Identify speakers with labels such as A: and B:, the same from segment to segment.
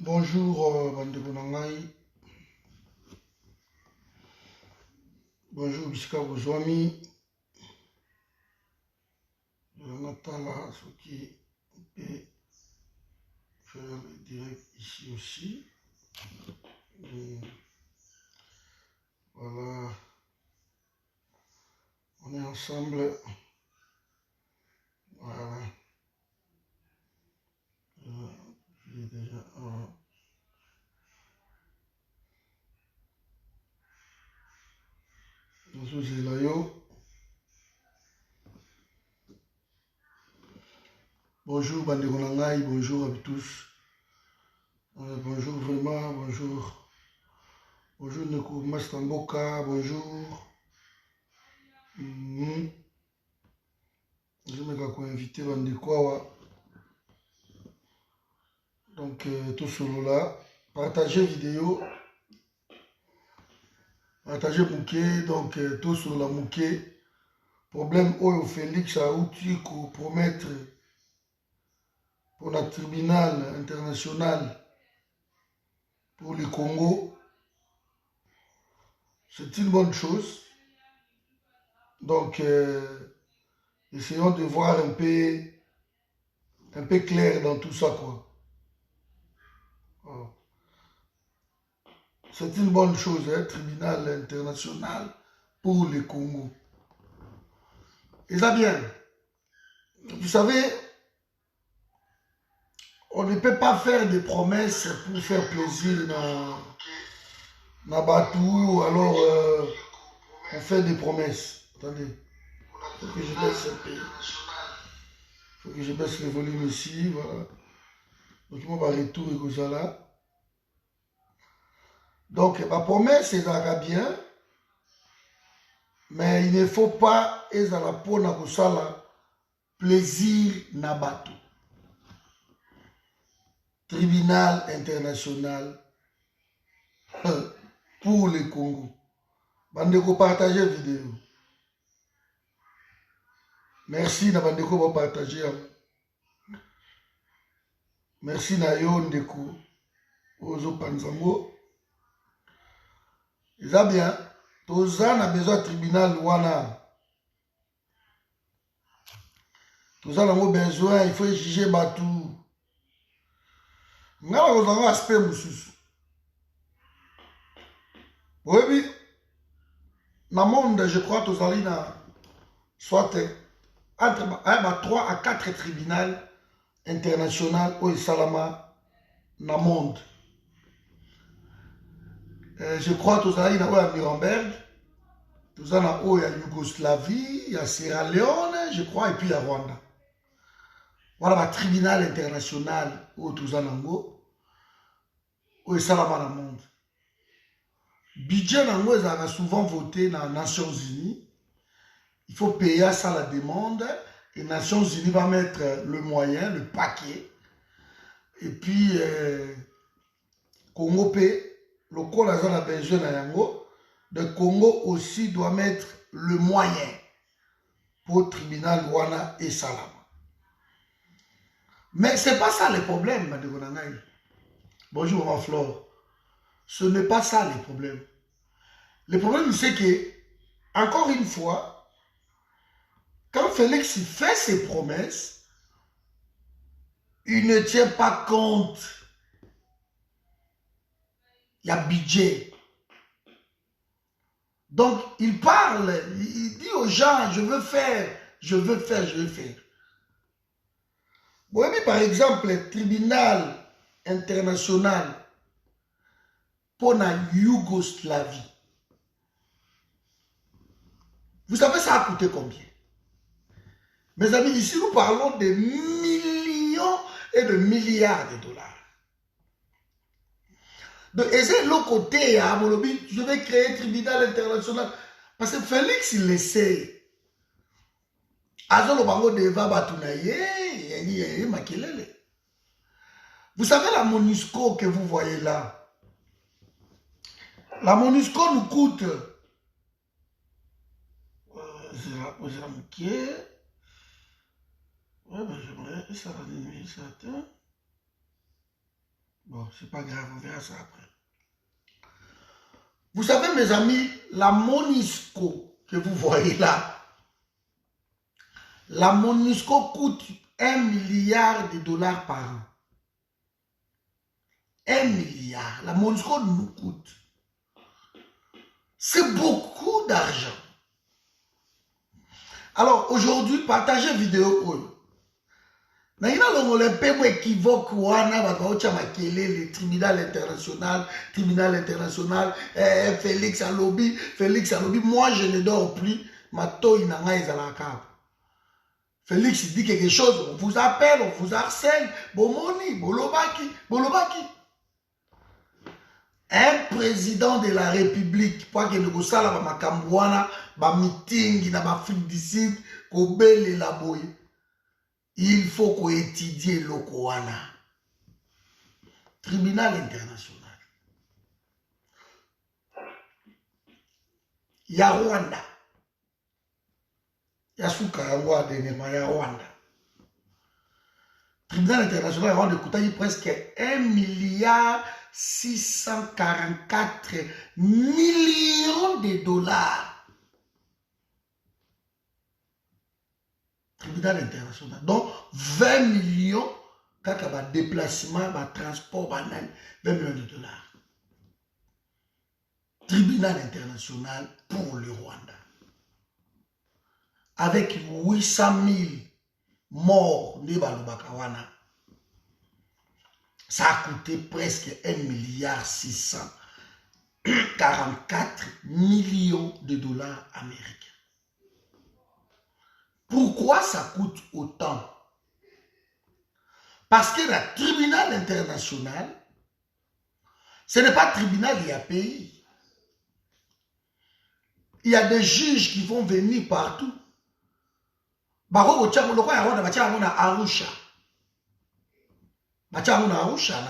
A: Bonjour, bandeko na ngai. Bonjour, bisika bozwami. Natala, ce qui peut faire le direct ici aussi. Et voilà, on est ensemble. Voilà. J'ai déjà un. Bonjour, Zelayo. Bonjour, bandeko na ngai. Bonjour à tous. Bonjour vraiment, bonjour. Bonjour, Neko Mastamboka. Bonjour. Je vais inviter bandeko. Donc, tout solo là. Partagez vidéo. Partagez bouquet. Donc, tout sur la bouquet. Problème, Oyo Félix a outil pour promettre pour le tribunal international pour le Congo. C'est une bonne chose. Donc, essayons de voir un peu clair dans tout ça, quoi. C'est une bonne chose, hein, tribunal international pour le Congo. Et ça bien. Vous savez, on ne peut pas faire des promesses pour faire plaisir dans Batou, alors on fait des promesses. Attendez, il faut que je baisse un peu. Il faut que je baisse le volume ici, voilà. Donc, on va retour et comme là. Donc, ma promesse, c'est d'aller bien, mais il ne faut pas être à la peau na plaisir na Batou. Tribunal international pour le Congo. Bandeko partager la vidéo. Merci na bandeko pour partager. Merci na yo ndeko. Ozo panzango. Ça bien. Toza na besoin tribunal wana. Toza na besoin, il faut juger Batou. Nga ba kozanga aspect mususu. Oui, dans le monde, je crois que tozali na soit entre 3 à 4 tribunaux internationaux au Salama dans le monde. Je crois que tozali na Nuremberg, tozali na Yougoslavie, il y a Sierra Leone, je crois, et puis il y a Rwanda. Voilà le tribunal international au tozali nango au Salama dans le monde. Budget nango a souvent voté dans les Nations Unies. Il faut payer ça la demande. Et les Nations Unies va mettre le moyen, le paquet. Et puis, Congo paie. Le Congo a besoin de Yango. Le Congo aussi doit mettre le moyen pour le tribunal Wana et Salama. Mais ce n'est pas ça le problème, Madame Gonangaï. Bonjour, ma Flore. Ce n'est pas ça le problème. Le problème, c'est que, encore une fois, quand Félix fait ses promesses, il ne tient pas compte. Il y a budget. Donc, il parle, il dit aux gens, je veux faire, je veux faire, je veux faire. Vous voyez, par exemple, le tribunal international pour la Yougoslavie. Vous savez, ça a coûté combien? Mes amis, ici, nous parlons de millions et de milliards de dollars. Donc, et c'est l'autre côté, à Molobi, je vais créer un tribunal international. Parce que Félix, il le sait. Vous savez la MONUSCO que vous voyez là? La MONUSCO nous coûte... Ouais, ben j'aimerais ça ranimer ça. Bon. Bon, c'est pas grave, on verra ça après. Vous savez, mes amis, la MONUSCO que vous voyez là, la MONUSCO coûte 1 milliard de dollars par an. 1 milliard. La MONUSCO nous coûte. C'est beaucoup d'argent. Alors, aujourd'hui, partagez vidéo. Il y a un peu équivoque, le tribunal international, Félix Alobi, moi je ne dors plus, Félix dit quelque chose, on vous appelle, on vous harcèle, Bomoni, Bolobaki. Un président de la République, pour que nous salons ma Cambouana, ma meeting, na Afrique du Sud, Kobele la boye. Il faut qu'on étudie le Koana. Tribunal international. Il y a Rwanda. Il y a Souka, il y a Rwanda. Tribunal international, Rwanda coûte presque 1 milliard 644 millions de dollars. Tribunal international. Donc, 20 millions, quand il y a un déplacement, un transport, 20 millions de dollars. Tribunal international pour le Rwanda. Avec 800 000 morts de Balubakawana, ça a coûté presque 1 milliard 644 millions de dollars américains. Pourquoi ça coûte autant? Parce que le tribunal international, ce n'est pas tribunal, il y a pays. Il y a des juges qui vont venir partout. Arusha.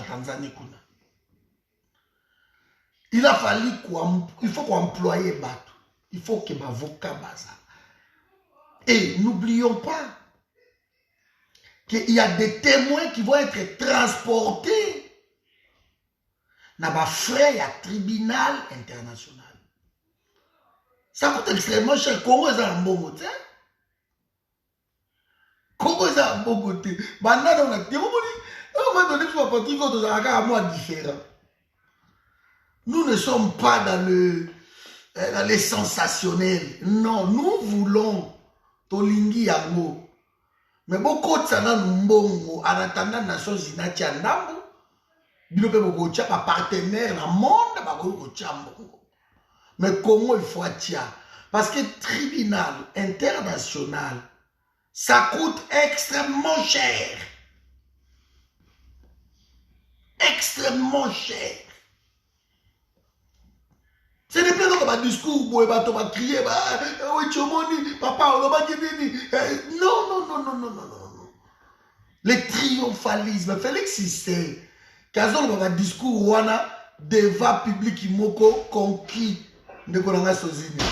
A: Tanzanie. Il a fallu il faut qu'on emploie Batou. Il faut que l'avocat basa. Et n'oublions pas qu'il y a des témoins qui vont être transportés dans le frais à tribunal international. Ça coûte extrêmement cher. Congo est un bon côté. Congo est un bon côté. Maintenant, on a dit, on va donner tout Patrick à moi différent. Nous ne sommes pas dans les sensationnels. Non, nous voulons Tolingi Yango. Mais beaucoup de ça dans Mbongo, en attendant la Nations Unies, Tiandambo, Bilo pe boko tia pa partenaire dans le monde, bako tia Mbongo. Mais comment il faut tia? Parce que le tribunal international, ça coûte extrêmement cher. Extrêmement cher. Ce n'est pas comme un discours où on va crier, papa, on va dire non. Le triomphalisme, Félix Cissé, quand on va un discours où on a débat public imoko conquis de Konanga Sozini.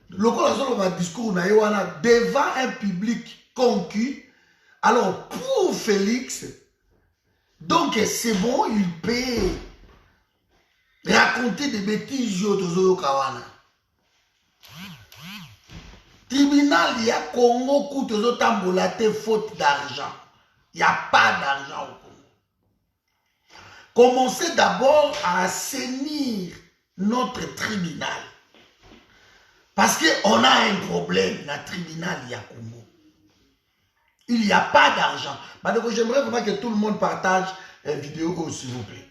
A: Le on va un discours où on a devant un public conquis. Alors pour Félix, donc c'est bon, il peut raconter des bêtises au Kawana. Tribunal, il y a Congo coûte aux tambolaté faute d'argent. Il n'y a pas d'argent au Congo. Commencez d'abord à assainir notre tribunal. Parce qu'on a un problème dans le tribunal, il y a Congo. Il n'y a pas d'argent. Donc j'aimerais vraiment que tout le monde partage une vidéo, s'il vous plaît.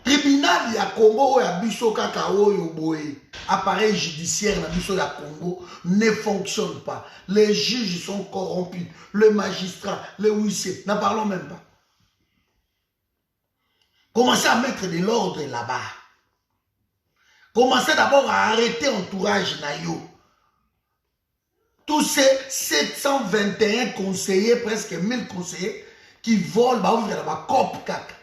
A: Tribunal ya Congo ya biso kaka oyo boye appareil judiciaire na biso ya Congo ne fonctionne pas. Les juges sont corrompus, le magistrat, le huissier, n'en parlons même pas. Commencez à mettre de l'ordre là-bas. Commencez d'abord à arrêter l'entourage nayo. Tous ces 721 conseillers, presque 1000 conseillers qui volent, bah ouvrir là-bas cop kaka.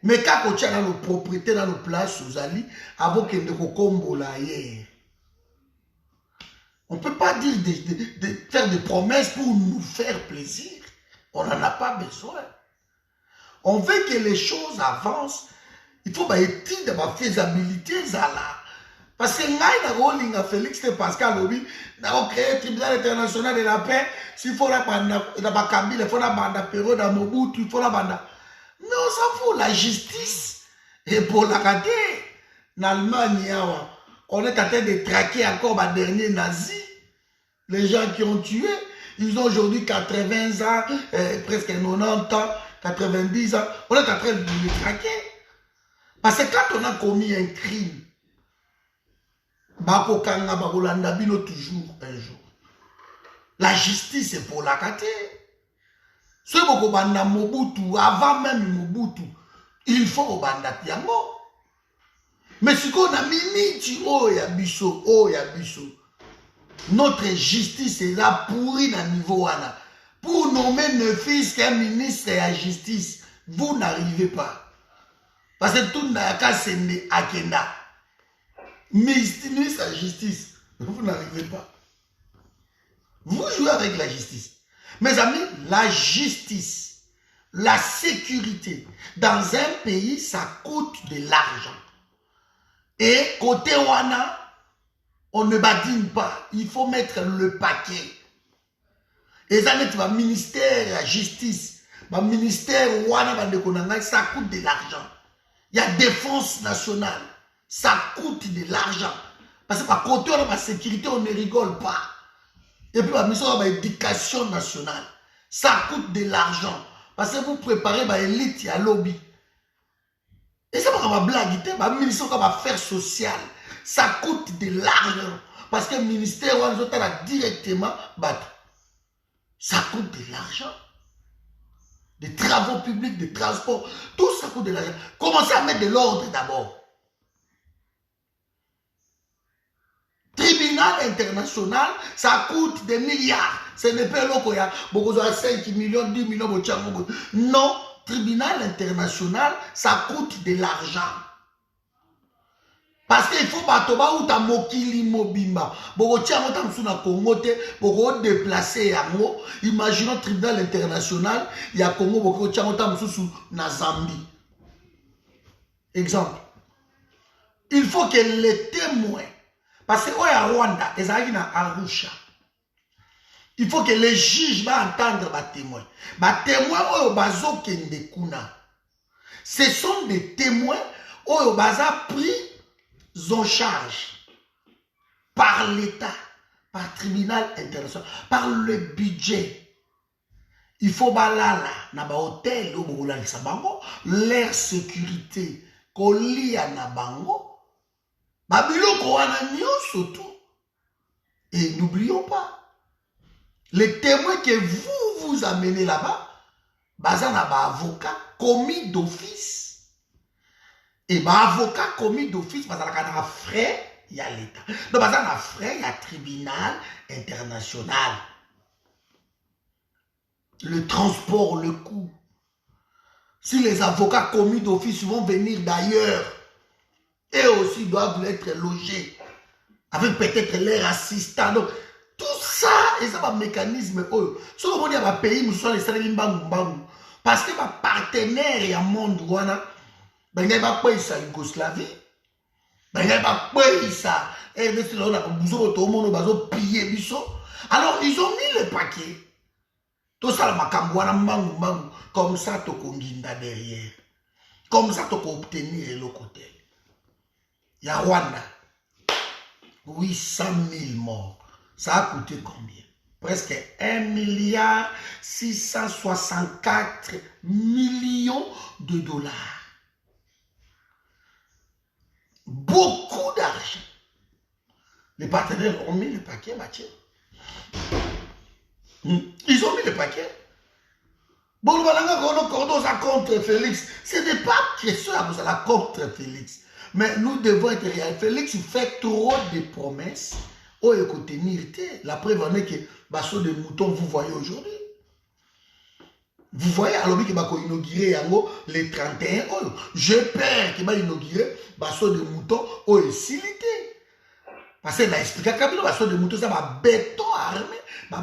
A: Mais quand on tient dans nos propriétés, dans nos places, aux alliés, avant qu'il ne combo là hier. On ne peut pas dire faire des promesses pour nous faire plaisir. On n'en a pas besoin. On veut que les choses avancent. Il faut une étude de la faisabilité. Parce que nous, Félix Pascal Obi, nous avons créé le tribunal international de la paix. S'il faut la bande, il faut la bande, période à Mobutu, il faut la bande. Mais on s'en fout, la justice. Et pour la rater, en Allemagne, on est en train de traquer encore les derniers nazis. Les gens qui ont tué, ils ont aujourd'hui 80 ans, presque 90 ans, 90 ans. On est en train de les traquer. Parce que quand on a commis un crime, toujours un jour. La justice est pour la cater. Ce qui est Mobutu, avant même Mobutu, il faut que Tiango. Mais ce qu'on a mis, oh ya biso, notre justice est là pourrie dans le niveau. Pour nommer ne fils qu'un ministre de la justice, vous n'arrivez pas. Parce que tout n'a qu'à s'aimer à Kenda. Ministre de la justice, vous n'arrivez pas. Vous jouez avec la justice. Mes amis, la justice, la sécurité, dans un pays, ça coûte de l'argent. Et côté Wana, on ne badine pas. Il faut mettre le paquet. Et ça, le ministère de la justice, le ministère Wana, ça coûte de l'argent. Il y a défense nationale. Ça coûte de l'argent. Parce que côté on a la sécurité, on ne rigole pas. Et puis la mission de l'éducation nationale. Ça coûte de l'argent. Parce que vous préparez l'élite à lobby. Et ça va blague, la mission comme affaires sociales. Ça coûte de l'argent. Parce que le ministère on a directement battu. Ça coûte de l'argent. Des travaux publics, des transports, tout ça coûte de l'argent. Commencez à mettre de l'ordre d'abord. Tribunal international, ça coûte des milliards. Ce n'est pas là qu'il y a beaucoup de 5 millions, 10 millions. Non, tribunal international, ça coûte de l'argent. Parce qu'il faut que tu mokili mobimba. Beaucoup de gens qui sont Congo, beaucoup déplacer yango. Imaginons tribunal international, il y a Congo, beaucoup de gens qui sont na Zambie. Exemple. Il faut que les témoins, parce que au Rwanda, ils sont à Arusha. Il faut que les juges entendent les témoins. Les témoins, ce sont des témoins qui ont pris en charge par l'État, par le tribunal international, par le budget. Il faut balala na ba hôtel ou l'air sécurité kolia na bango babilo ko wana surtout. Et n'oublions pas, les témoins que vous amenez là-bas, baza na ba avocat commis d'office. Et ma avocat commis d'office, parce qu'il y a frais, il y a l'État. Donc, parce qu'il y a frais, il y a tribunal international. Le transport, le coût. Si les avocats commis d'office vont venir d'ailleurs, eux aussi doivent être logés, avec peut-être leurs assistants. Donc, tout ça, et ça, c'est un mécanisme. Si on dit à un pays, nous sommes les salariés, parce que les partenaires et le monde, ben il va pas ça Yougoslavie, ben il va pas ça alors ils ont mis le paquet tout ça le makambo comme ça tu konginda derrière comme ça tu peux obtenir le côté. Il y a Rwanda 800 000 morts, ça a coûté combien? Presque 1,664 milliard de dollars. Beaucoup d'argent. Les partenaires ont mis le paquet, Mathieu. Ils ont mis le paquet. Bon, voilà, contre Félix. Ce n'est pas question à la contre Félix. Mais nous devons être réels. Félix fait trop de promesses. Oh, écoutez, la preuve en est que basso de moutons, vous voyez aujourd'hui. Vous voyez, alors qu'il va inaugurer les 31. Oh, j'ai peur qu'il va inaugurer basso de moutons. Oh, et silité. Parce qu'il a expliqué que basso de moutons, ça va béton armé,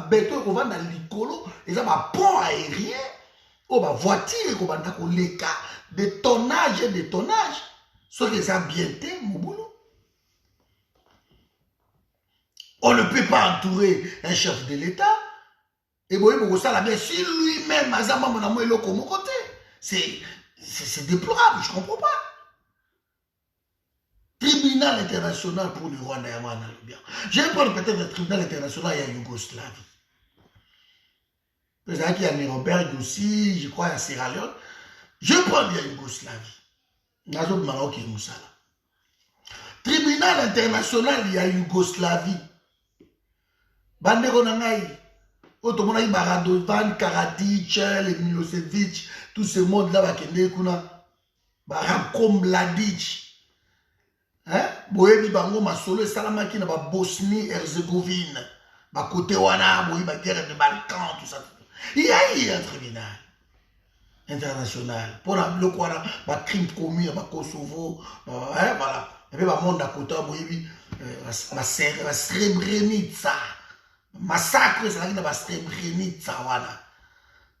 A: béton qu'on va dans l'icolo, et ça va pont aérien. Oh, bah, voiture, les cas, des tonnages et des tonnages. Ce qui est bien été, mon boulot. On ne peut pas entourer un chef de l'État. Et bon, ça, bien, si lui-même, Azama, mon amour, est là comme côté. C'est déplorable, je ne comprends pas. Tribunal international pour le Rwanda, je vais prendre peut-être le tribunal international, il y a Yougoslavie. Vous savez qu'il y a Nuremberg aussi, je crois, il y a Sierra Leone. Je prends bien Yougoslavie. Tribunal international, il y a Yougoslavie. Bandero Nangaï. Autrement, il y a Baradovan, Karadzic, les Milosevic, tout ce monde-là, Baranko Mladic. Hein? Boyebi bango masolo salamaki na ba Bosnie Herzégovine ba côté wana boyebi ba guerre de Balkans tout ça. Il y a un tribunal international pour la bloc wana ba crime commis ba Kosovo hein voilà et puis ba monde à côté boyebi ba Srebrenica massacre ça na ba Srebrenica wana.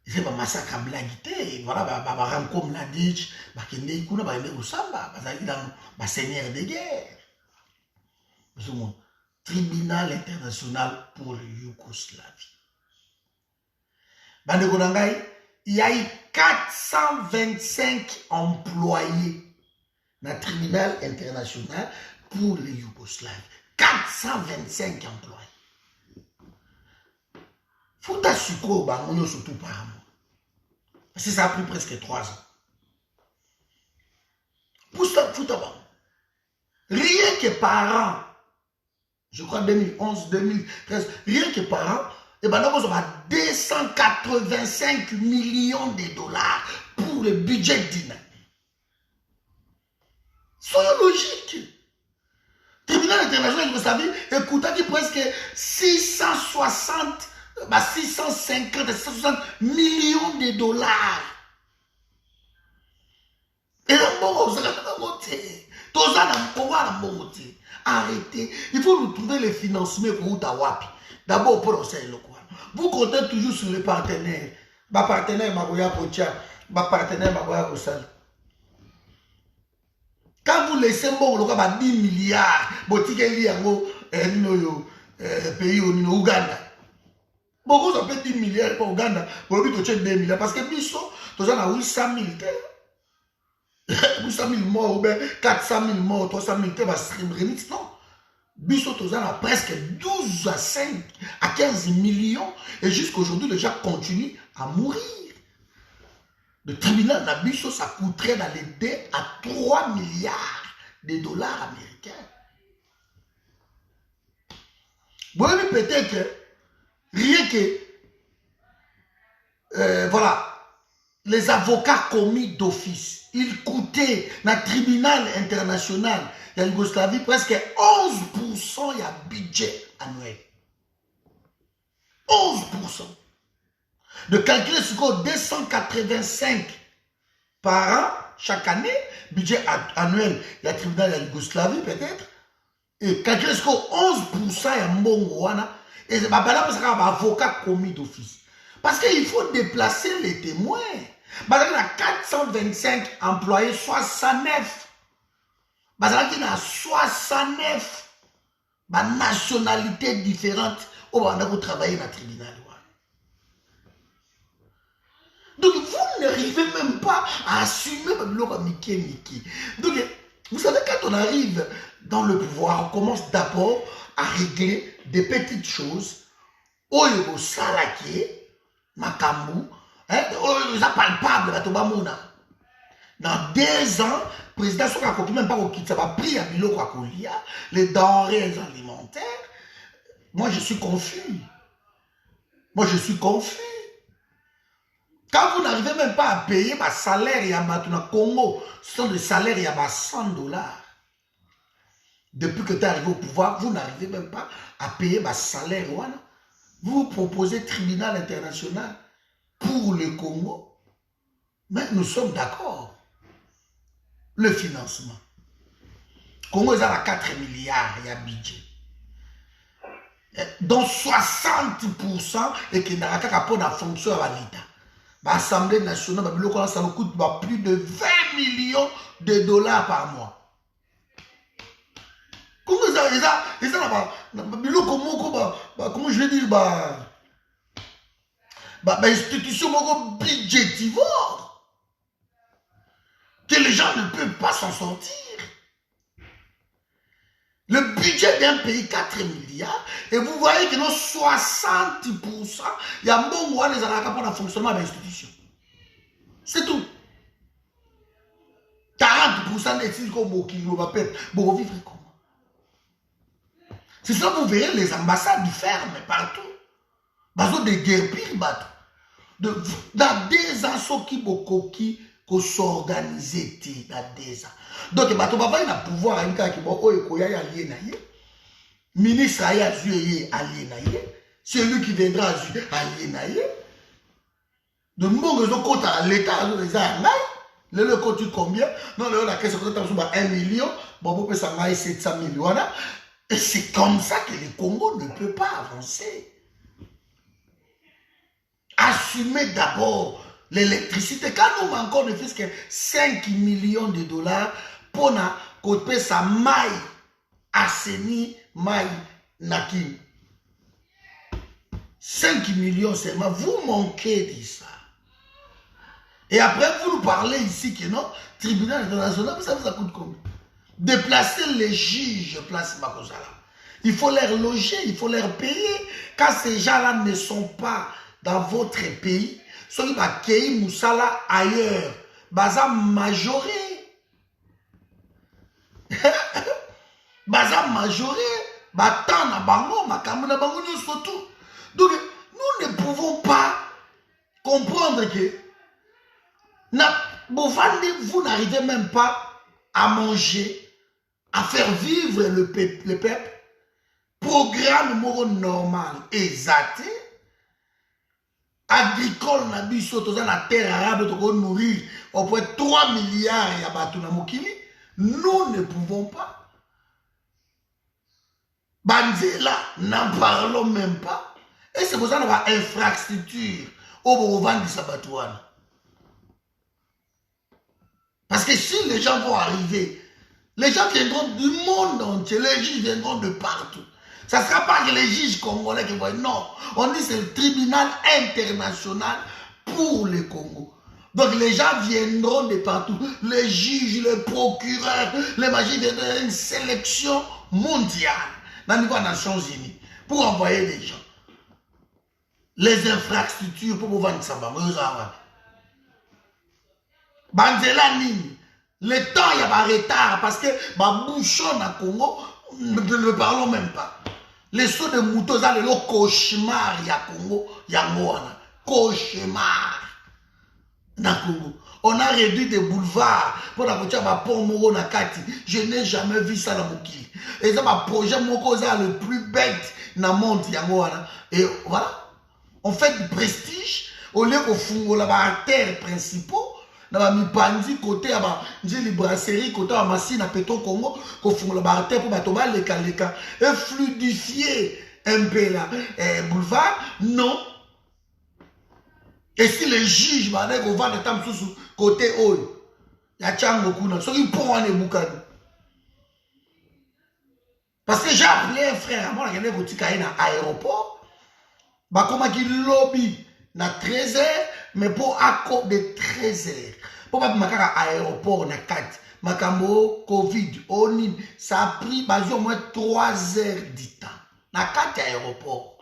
A: C'est pas massacre à blaguité, voilà, Baranko Mladic, Bakende Ikuna, Bakende Oussamba, dans seigneur de guerre. Tribunal international pour le Yougoslavie. Bande Konangai, il y a eu 425 employés dans le tribunal international pour le Yougoslavie. 425 employés. Faut t'assurer, on surtout par mois. Parce que ça a pris presque 3 ans. Pour ça, rien que par an, je crois 2011, 2013, rien que par an, et ben là, on aura 285 millions de dollars pour le budget d'INA. Soyons logiques. Tribunal international, vous savez, écoutez, presque 660 650, 660 millions de dollars. Et là, arrêtez. Il faut nous trouver les financements pour Utawapi. D'abord, pour le quoi. Vous comptez toujours sur les partenaires. Ma partenaire Magoya Pocha, ma partenaire Magoya Kosal. Quand vous laissez bon, le cas 10 milliards, Botikeli Yango, pays au Ouganda. Beaucoup ça peut 10 milliards pour Ouganda, pour le but de 2 milliards. Parce que Bisso, tu as 800 000. 800 000 morts, ou bien 400 000 morts, 300 000, tu vas streamer. Non. Bisso, tu as presque 12 à 5 à 15 millions. Et jusqu'à aujourd'hui, les gens continuent à mourir. Le tribunal de Bisso, ça coûterait dans les 2 à 3 milliards de dollars américains. Vous voyez peut-être que rien que, voilà, les avocats commis d'office, ils coûtaient dans le tribunal international de Yougoslavie presque 11% de budget annuel. 11%. De calculer ce qu'on 285 par an, chaque année, budget annuel de la tribunal de Yougoslavie peut-être, et calculer ce qu'on 11% de Mbongoana, et c'est pas là parce qu'il y a un avocat commis d'office. Parce qu'il faut déplacer les témoins. Parce qu'il y a 425 employés, 69. Parce qu'il y a 69 nationalités différentes où on a travaillé dans le tribunal. Donc vous n'arrivez même pas à assumer le Mickey. Donc vous savez, quand on arrive dans le pouvoir, on commence d'abord à régler des petites choses. Oyo salaki, makambu, ça palpable, dans 2 ans, le président Soka Kopi, même pas au kit, ça va prier à Bilo Kwakolia, les denrées alimentaires. Moi, je suis confus. Quand vous n'arrivez même pas à payer ma salaire, il y a maintenant Congo, ce sont des salaires, il y a 100 dollars. Depuis que tu es arrivé au pouvoir, vous n'arrivez même pas à payer ma salaire. Vous proposez tribunal international pour le Congo. Mais nous sommes d'accord. Le financement. Congo est à 4 milliards, il y a budget. Donc 60% et qui n'a pas de fonction à l'État. l'Assemblée nationale, ça nous coûte plus de 20 millions de dollars par mois. Comment comment je vais dire, institution budgétivore, que les gens ne peuvent pas s'en sortir. Le budget d'un pays, 4 milliards, et vous voyez que nos 60%, il y a un bon mois, les Arabes pour le fonctionnement de l'institution. C'est tout. 40% des filles comme vous vivre comment? C'est ça, vous verrez les ambassades ferment partout. Bazo de guerre pire bateau. Dans des ans, qui s'organiser dans des ans. Donc, bateau papa il a pouvoir à une cas qui est allié naïe. Ministre a allié naïe. Celui qui viendra allié naïe. De mon réseau compte à l'État, les a le compte combien? Non, la caisse compte 1 million. Bon, vous pouvez s'en 700 millions. Et c'est comme ça que le Congo ne peut pas avancer. Assumez d'abord l'électricité. Quand nous manquons ne fait que 5 millions de dollars pour que sa maille assaini, maille nakim. 5 millions seulement, vous manquez de ça. Et après, vous nous parlez ici que non, tribunal international, ça vous coûte combien? Déplacer les juges, place Makosala. Il faut les loger, il faut les payer. Quand ces gens-là ne sont pas dans votre pays, ceux qui vont Moussala ailleurs, baza majoré. Baza majoré, batan na bango, makambo na bango surtout. Donc, nous ne pouvons pas comprendre que vous n'arrivez même pas à manger, à faire vivre le peuple. Programme normal, exact. Agricole, na biso, dans la terre arabe, pour nourrir au point 3 milliards nous ne pouvons pas. Banzela, n'en parlons même pas. Et c'est pour ça qu'on a une infrastructure au vendre sa batouane. Parce que si les gens vont arriver, les gens viendront du monde entier, les juges viendront de partout. Ça ne sera pas que les juges congolais qui vont dire non. On dit que c'est le tribunal international pour le Congo. Donc les gens viendront de partout. Les juges, les procureurs, les magistrats viendront d'une sélection mondiale dans le niveau des Nations Unies pour envoyer des gens. Les infrastructures pour pouvoir nous savoir. Banzela Nini. Le temps, il y a un retard parce que bouchon à Congo, ne le parlons même pas. Les sauts de moutons, ça le cauchemar, il y a Congo, il y a Moana. Cauchemar. Dans Congo. On a réduit des boulevards pour la voiture à pont Moro Nakati. Je n'ai jamais vu ça dans mon kili. Et ça, ma projet Moko, c'est le plus bête dans le monde, il y a Moana. Et voilà. On fait du prestige au lieu qu'on fonde la artère principaux. Dans mi pandi côté aba les brasseries côté à machine à péton Congo qu'on font le barter pour batoba les caleka et fluidifier un peu là boulevard non. Et si les juges m'avaient qu'on va de temps sous côté haut il y a chango kuna so ils pourront les boucan parce que j'ai appelé un frère à moi qui est venu à l'aéroport bah comment qu'il lobby na 13h mais pour accord de 13h pour pas makaka aéroport na 4 makambo covid onin ça a pris au moins 3 heures du temps na 4 aéroport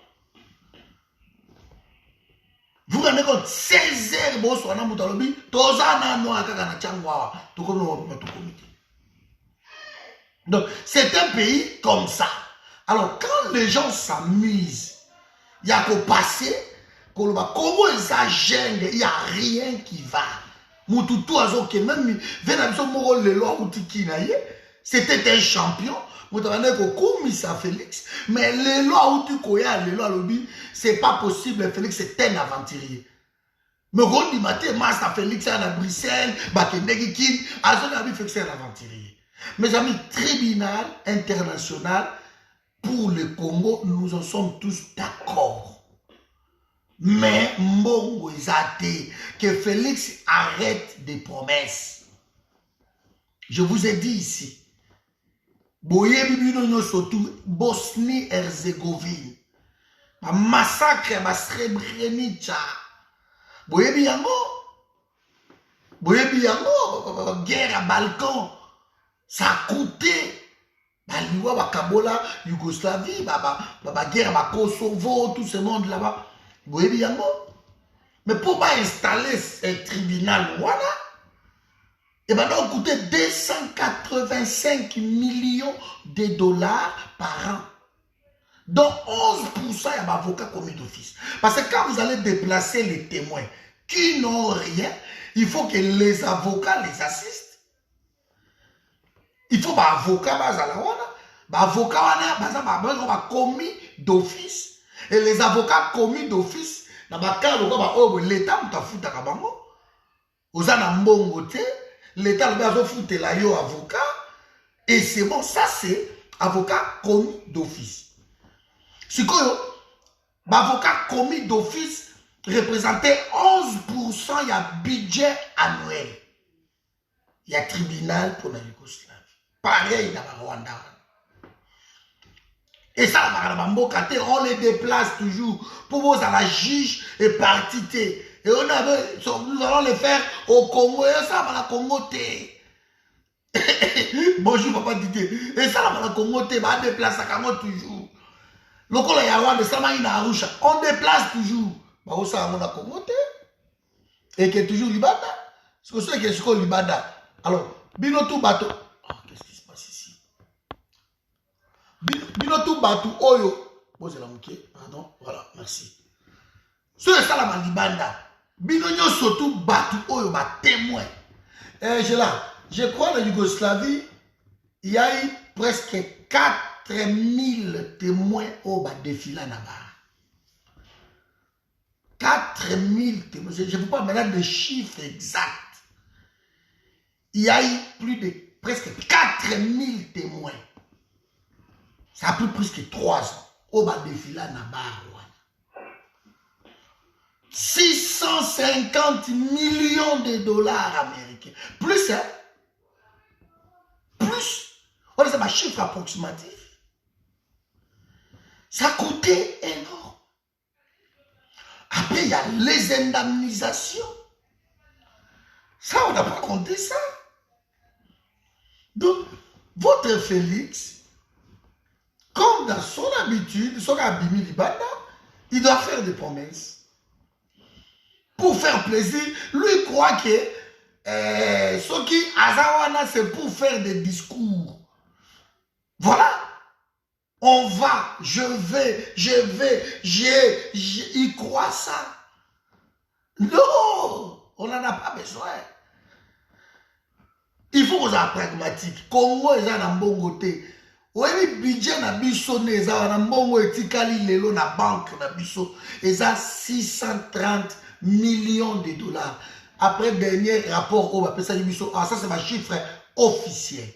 A: vous rendez compte 16 heures bon soit na mutalobi tozana no akaka na changwa to kono to comité. Donc c'est un pays comme ça. Alors quand les gens s'amusent il y a qu'au passé comment ça gêne, il n'y a rien qui va. Moutoutou Azoke, même c'était un champion. Félix, mais les lois où tu connais, les lois lobby, c'est pas possible. Félix c'est un aventurier. Mais on dit matin, Master Félix à la Bruxelles, Bakendegi King, Azon Félix c'est un aventurier. Mes amis, tribunal international pour le Congo, nous en sommes tous d'accord. Mais mbongo ezate que Félix arrête des promesses. Je vous ai dit ici. Boyebi bino surtout Bosnie-Herzégovine. Ma massacre ma Srebrenica. Boyebi yango. Boyebi yango guerre à Balkan. Ça a coûté. Baliwa bakabola Yougoslavie, guerre à Kosovo, tout ce monde là-bas. Boyebi yango. Mais pour pas installer un tribunal voilà. Et maintenant, coûter 285 millions de dollars par an. Dont 11% il y a un avocat commis d'office. Parce que quand vous allez déplacer les témoins qui n'ont rien, il faut que les avocats les assistent. Il faut que l'avocat commis d'office. Et les avocats commis d'office, l'État l'État va foutre la yo avocat et c'est bon, ça c'est avocat commis d'office. Si l'avocat commis d'office représentait 11% y a budget annuel. Il y a tribunal pour la Yougoslavie. Pareil dans le Rwanda. Et ça, on les déplace toujours pour vous à la juge et partité. Et nous allons le faire au Congo. Et ça va la Congo. Bonjour papa Didier. Et ça va la Congo. On déplace à Congo toujours. Lokola Yawa de Samaïna Arusha. On déplace toujours. On ça va la Congo. Et qui est toujours Libanda. C'est pour ça que c'est Libanda. Alors, Binotou Bato. Qu'est-ce qui se passe ici? Binotou Bato Oyo. Posez la mouké. Pardon. Voilà, merci. Ce que ça la Libanda. Binonyo surtout Batou Oyo ba témoin. Je crois en Yougoslavie, il y a eu presque 4000 témoins au bas défilé là-bas. 4000 témoins. Je ne veux pas maintenant des chiffres exacts. Il y a eu plus de presque 4000 témoins. Ça a pris presque 3 ans au bas défilé là-bas. 650 millions de dollars américains. Plus, hein? Plus. On a un chiffre approximatif. Ça a coûté énorme. Après, il y a les indemnisations. Ça, on n'a pas compté ça. Donc, votre Félix, comme dans son habitude, son abimi Libanda, il doit faire des promesses. Pour faire plaisir, lui croit que ce qui Azawana, c'est pour faire des discours. Voilà. On va, il croit ça. Non, on n'en a pas besoin. Il faut qu'on soit pragmatique. Congo est un bon côté. Oui, le budget na biso neza na mbongo etikali lelo na banque na biso eza 630 millions de dollars. Après dernier rapport au Bapesa Biso A, ça c'est ma chiffre officiel.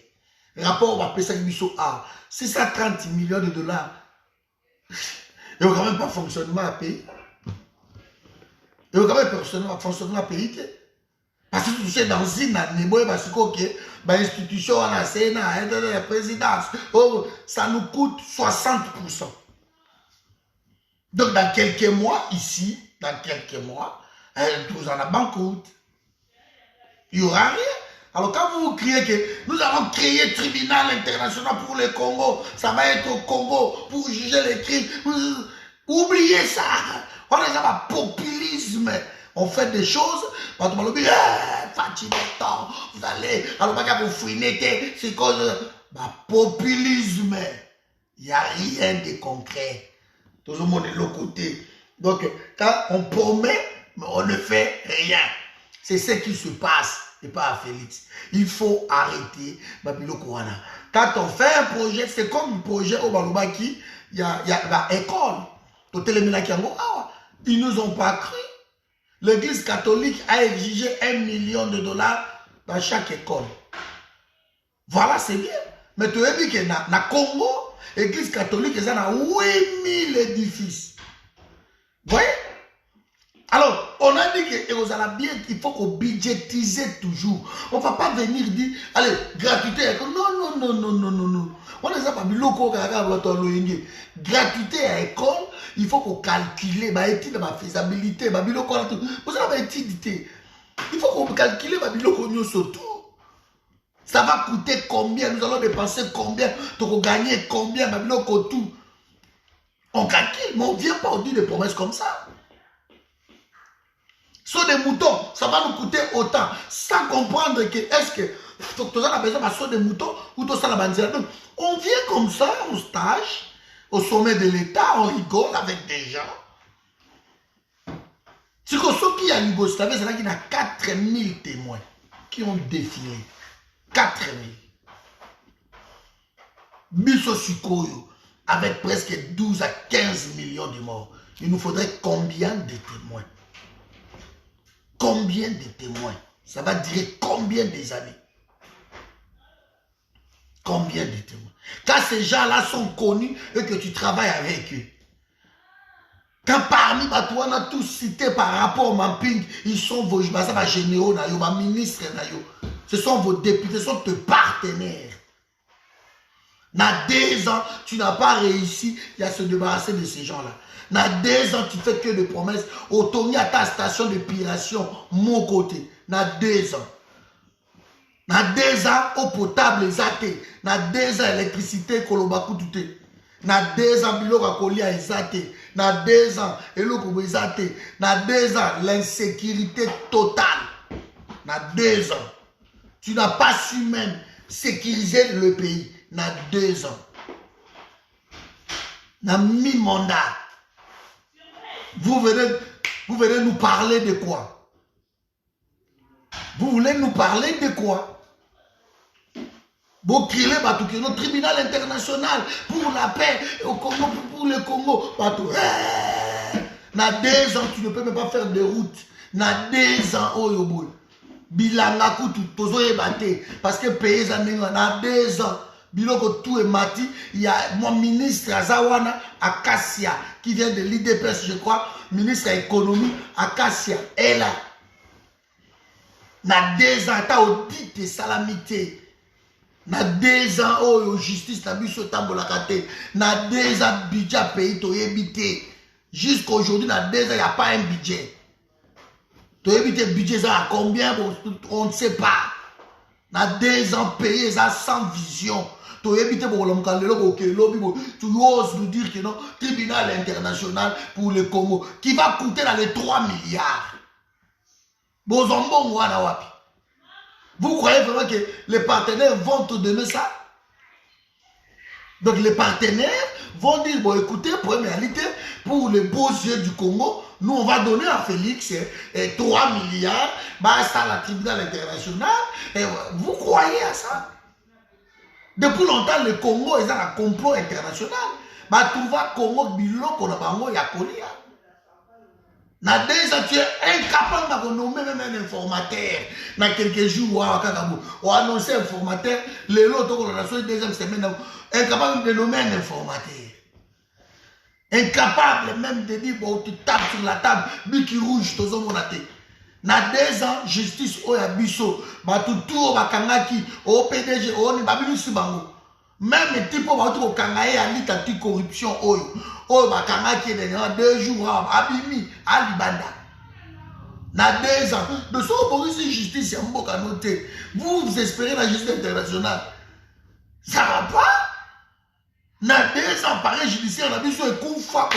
A: Rapport au Bapesa Biso A, 630 millions de dollars. Il n'y a quand même pas fonctionnement à payer. Il n'y a quand même pas fonctionnement à payer. Parce que tu sais, dans une année, parce que l'institution, la Sénat, la présidence, ça nous coûte 60%. Donc dans quelques mois, ici, tout en a banqueroute. Il n'y aura rien. Alors quand vous criez que nous allons créer un tribunal international pour le Congo, ça va être au Congo pour juger les crimes, oubliez ça. On est dans le populisme. On fait des choses, vous allez, alors vous fouinez, c'est cause populisme. Il n'y a rien de concret. Tout le monde est de l'autre côté. Donc, quand on promet, mais on ne fait rien. C'est ce qui se passe, et pas à Félix. Il faut arrêter Babilo Kouana. Quand on fait un projet, c'est comme un projet au Balobaki, il y a l'école. Ils ne nous ont pas cru. L'église catholique a exigé 1 million de dollars dans chaque école. Voilà, c'est bien. Mais tu as vu que dans le Congo, l'église catholique, il y a 8000 édifices. Vous voyez? Alors, on a dit que bien, il faut qu'on budgétise toujours. On ne va pas venir dire, allez, gratuité. Non, non, non, non, non, non, non. On ne sait pas, gratuité à l'école, il faut qu'on calcule la faisabilité. Il faut qu'on calcule surtout. Ça va coûter combien? Nous allons dépenser combien? Donc, gagner combien? Tout. On calcule, mais on ne vient pas au dire des promesses comme ça. Sur des moutons, ça va nous coûter autant. Sans comprendre que, est-ce que tu as besoin de sur des moutons ou tu as la bandière. Donc, on vient comme ça, au stage, au sommet de l'État, on rigole avec des gens. C'est que ceux qui ont Yougoslavie, c'est là qu'il y a 4000 témoins qui ont défilé. 4000. Bisso Sukoyo, avec presque 12 à 15 millions de morts. Il nous faudrait combien de témoins? Combien de témoins? Ça va durer combien des années? Combien de témoins? Quand ces gens-là sont connus et que tu travailles avec eux, quand parmi toi, on a tous cité par rapport au mapping, ils sont vos généraux, vos ministres, ce sont vos députés, ce sont tes partenaires. Dans 2 ans, tu n'as pas réussi à se débarrasser de ces gens-là. Dans 2 ans, tu fais que des promesses. Autour à ta station d'épuration, mon côté. Dans 2 ans. Dans 2 ans, eau potable, zate. Dans 2 ans, électricité, kolobaku tout. Dans 2 ans, biloko à colia, zate. Dans 2 ans, eloko zate. Dans 2 ans, l'insécurité totale. Dans 2 ans. Tu n'as pas su même sécuriser le pays. Dans 2 ans. Dans mi-mandat. Vous venez nous parler de quoi? Vous voulez nous parler de quoi? Vous criez notre tribunal international pour la paix au Congo, pour le Congo. Dans 2 ans, tu ne peux même pas faire de route. Dans 2 ans, oh yoboul. Bilanga kutu tozo ebate parce que pays dans 2 ans. Biloko tout est mati, il y a mon ministre Azawana Akassia qui vient de l'IDPS, je crois, ministre de l'économie Akassia est là. Dans 2 ans, tu as audit et salamité. Dans 2 ans, oh, justice, tu as vu ce tambolakate. Dans 2 ans, budget pays, tu as évité. Jusqu'à aujourd'hui, dans 2 ans, il n'y a pas un budget. Tu as évité le budget, ça à combien? On ne sait pas. Dans 2 ans, payer ça sans vision. Tu oses nous dire que non, tribunal international pour le Congo, qui va coûter dans les 3 milliards. Vous croyez vraiment que les partenaires vont te donner ça? Donc les partenaires vont dire, bon écoutez, pour réalité, pour les beaux yeux du Congo, nous on va donner à Félix 3 milliards, bah ça la tribunal international. Et vous croyez à ça? Depuis longtemps, le Congo est dans un complot international. Bah tu vas Congo biloko na bango ya kolia. Na 2 ans, tu es incapable de nommer même un informateur. Dans quelques jours, on a annoncé un informateur. Les lots de la 2e semaine, incapable de nommer un informateur. Incapable même de dire, bon, tu tapes sur la table, biki rouge, tout ça, mon athée. Dans 2 ans, justice, oh, ya biso, tout, bakangaki, oh, PDG, oh, ni babilu si bango. Même les types, oh, kangaye, ali, tati, corruption, oh, oh, bakangaki, 2 jours, abimi, alibanda. Dans 2 ans, de ce que c'est justice, il y a un beau canoté. Vous espérez la justice internationale. Ça va pas? Dans 2 ans, pareil, judiciaire, on a vu sur un coup fa.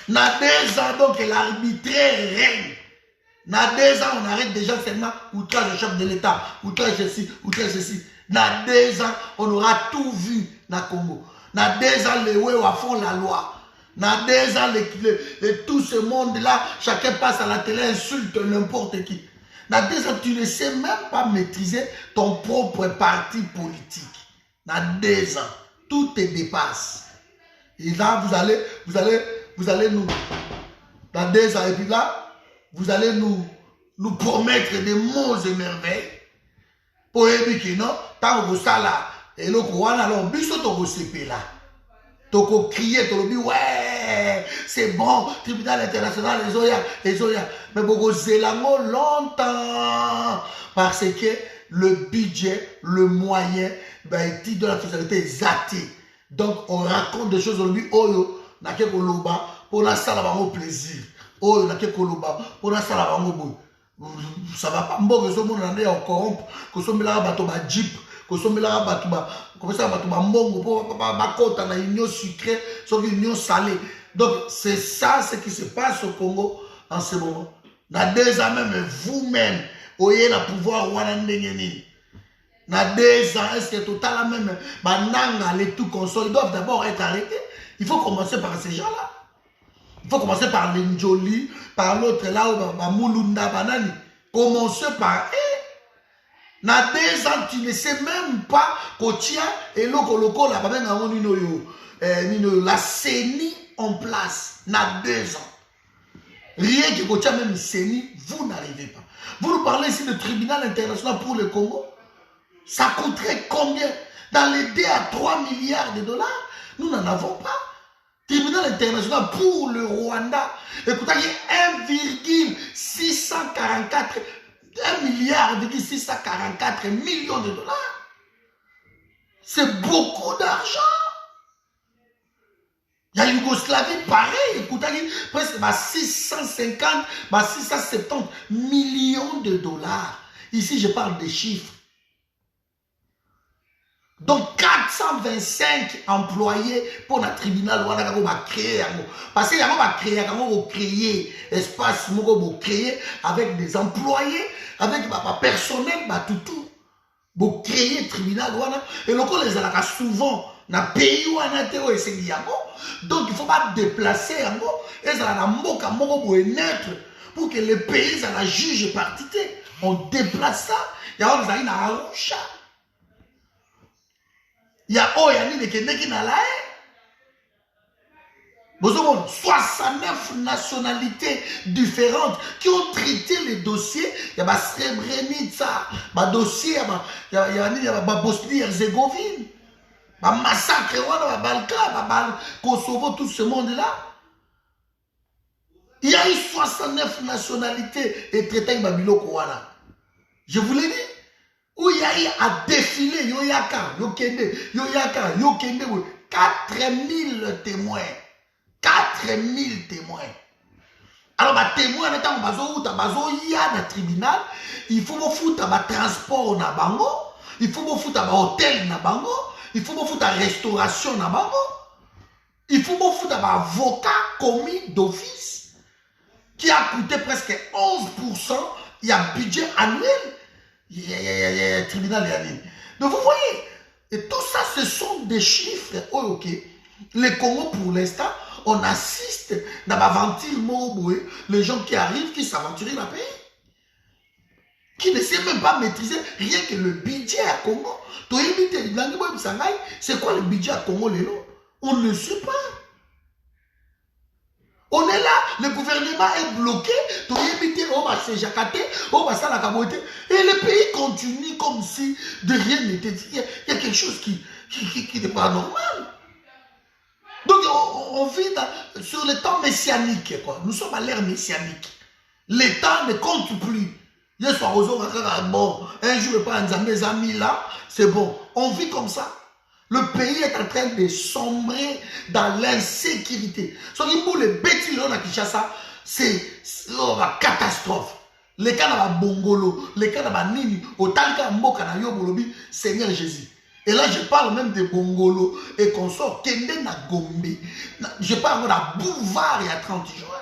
A: Dans 2 ans, donc, l'arbitraire règne. Dans 2 ans, on arrête déjà seulement outrage au chef de l'État, outrage ceci, outrage ceci. Dans 2 ans, on aura tout vu dans le Congo. Dans 2 ans, les Wéwa font la loi. Dans 2 ans, tout ce monde-là, chacun passe à la télé, insulte n'importe qui. Dans 2 ans, tu ne sais même pas maîtriser ton propre parti politique. Dans 2 ans, tout te dépasse. Et là, vous allez nous, dans 2 ans, et puis là, vous allez nous promettre des mots et merveilles. Pour éviter que non, tant que ça là, et le Coran, alors, biso to là. toko crier, toko dit ouais, c'est bon, tribunal international, les Oya. Mais beaucoup zélango longtemps. Parce que le budget, le moyen, ben, il de la fiscalité est zaté. Donc, on raconte des choses aujourd'hui, oyo, n'a que koloba, pour la salle avant au plaisir. Oyo, n'a que koloba, pour la salle avant au bout. Ça va pas, bon, que ce monde en est en corrompe, que ce monde là, bateau, ba jeep, que ce monde là, bateau, comme ça, bateau, ba mongo, ba côte, en union sucrée, sauf union salée. Donc, c'est ça ce qui se passe au Congo en ce moment. Dans 2 ans même, vous-même, oyez le pouvoir, dans 2 ans, est-ce que total même, bananga, les tout consoles, ils doivent d'abord être arrêtés. Il faut commencer par ces gens-là. Il faut commencer par l'Injoli, par l'autre là, Moulunda Banani. Commencez par eux. Dans 2 ans, tu ne sais même pas qu'Otia et l'Okoloko, la CENI en place. Dans 2 ans. Rien que Kotia même CENI, vous n'arrivez pas. Vous nous parlez ici de tribunal international pour le Congo. Ça coûterait combien? Dans les 2 à 3 milliards de dollars, nous n'en avons pas. Tribunal international pour le Rwanda. Écoutez, il y a 1 milliard 644 millions de dollars. C'est beaucoup d'argent. Il y a Yougoslavie pareil, écoutez, presque 650, 670 millions de dollars. Ici, je parle des chiffres. Donc 425 employés pour le tribunal Rwanda va créer. Parce qu'il y a créer espace, créer avec des employés, avec personnel, tout. Pour créer le tribunal Rwanda. Et donc on les a souvent dans le pays où on a été. Donc il ne faut pas déplacer. Et ça a neutre pour que les pays la juge partité. On déplace ça. Il y a une Arusha. Il y a Oyani de Kendeki Nalae. 69 nationalités différentes qui ont traité les dossiers. Il y a Srebrenica, il dossier, il y a Bosnie-Herzégovine, il massacre, il Balkan, Kosovo, tout ce monde-là. Il y a eu 69 nationalités et traités avec Biloko Wana. Je vous l'ai dit. Où il y a eu à défiler, Yoyaka, Yokende, 4000 témoins. 4000 témoins. Alors, les témoins, il y a un tribunal, il faut foutre un transport na bango, il faut foutre un hôtel na bango, il faut foutre une restauration na bango, il faut foutre un avocat commis d'office qui a coûté presque 11%, il y a un budget annuel. Il y a un tribunal. Donc vous voyez, et tout ça, ce sont des chiffres. Oh, ok. Les Congo, pour l'instant, on assiste dans l'aventure, les gens qui arrivent, qui s'aventurent dans le pays, qui ne savent même pas maîtriser rien que le budget à Congo. C'est quoi le budget à Congo, Lélo? On ne sait pas. On est là, le gouvernement est bloqué, et le pays continue comme si de rien n'était dit. Il y a quelque chose qui n'est pas normal. Donc on vit sur le temps messianique. Quoi. Nous sommes à l'ère messianique. Les temps ne comptent plus. Bon, un jour, je prends mes amis là, c'est bon. On vit comme ça. Le pays est en train de sombrer dans l'insécurité. Pour les bêtises à Kinshasa, c'est la catastrophe. Les cas de Bongolo, les cas de Nini, autant qu'à Mboka na Yobolobi, Seigneur Jésus. Et là, je parle même de Bongolo et consorts, Kende na Gombe. Je parle de Boulevard il y a 30 jours.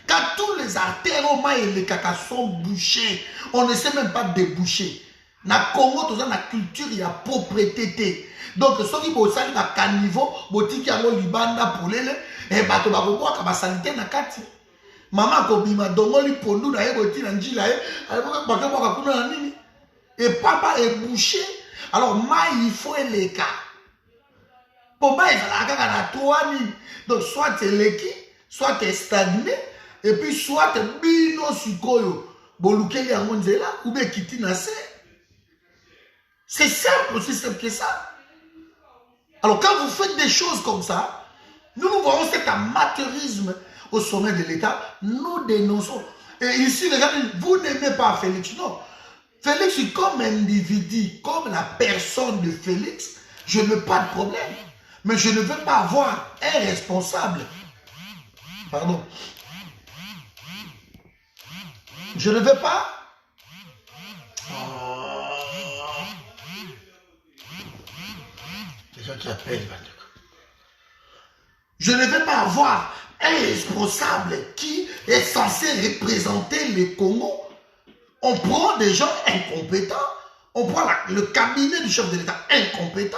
A: Quand tous les artères et les caca sont bouchés, on ne sait même pas déboucher. Dans le Congo, dans la culture, il y a propriété. Donc, ceux qui ont un caniveau, botiki yango libanda polele, et bato bakoko ka basalite na kati. Maman kobima dongo li pondu na ye boti na njila ye, bakoko ka kuna na nini. Et papa est bouché. Alors, il faut les cas. Pour moi, il faut la trois ni. Donc, soit tu es l'équi, soit tu es stagné, et puis soit tu es bino sukoyo, boluke yango nzela, ou bien kiti na se. C'est simple, aussi simple que ça. Alors quand vous faites des choses comme ça, nous voyons cet amateurisme au sommet de l'État, nous dénonçons. Et ici, les gens disent, vous n'aimez pas Félix. Non. Félix, comme individu, comme la personne de Félix, je n'ai pas de problème. Mais je ne veux pas avoir un responsable. Pardon. Je ne veux pas. Les gens qui appellent. Je ne veux pas avoir un responsable qui est censé représenter le Congo. On prend des gens incompétents. On prend le cabinet du chef de l'État incompétent.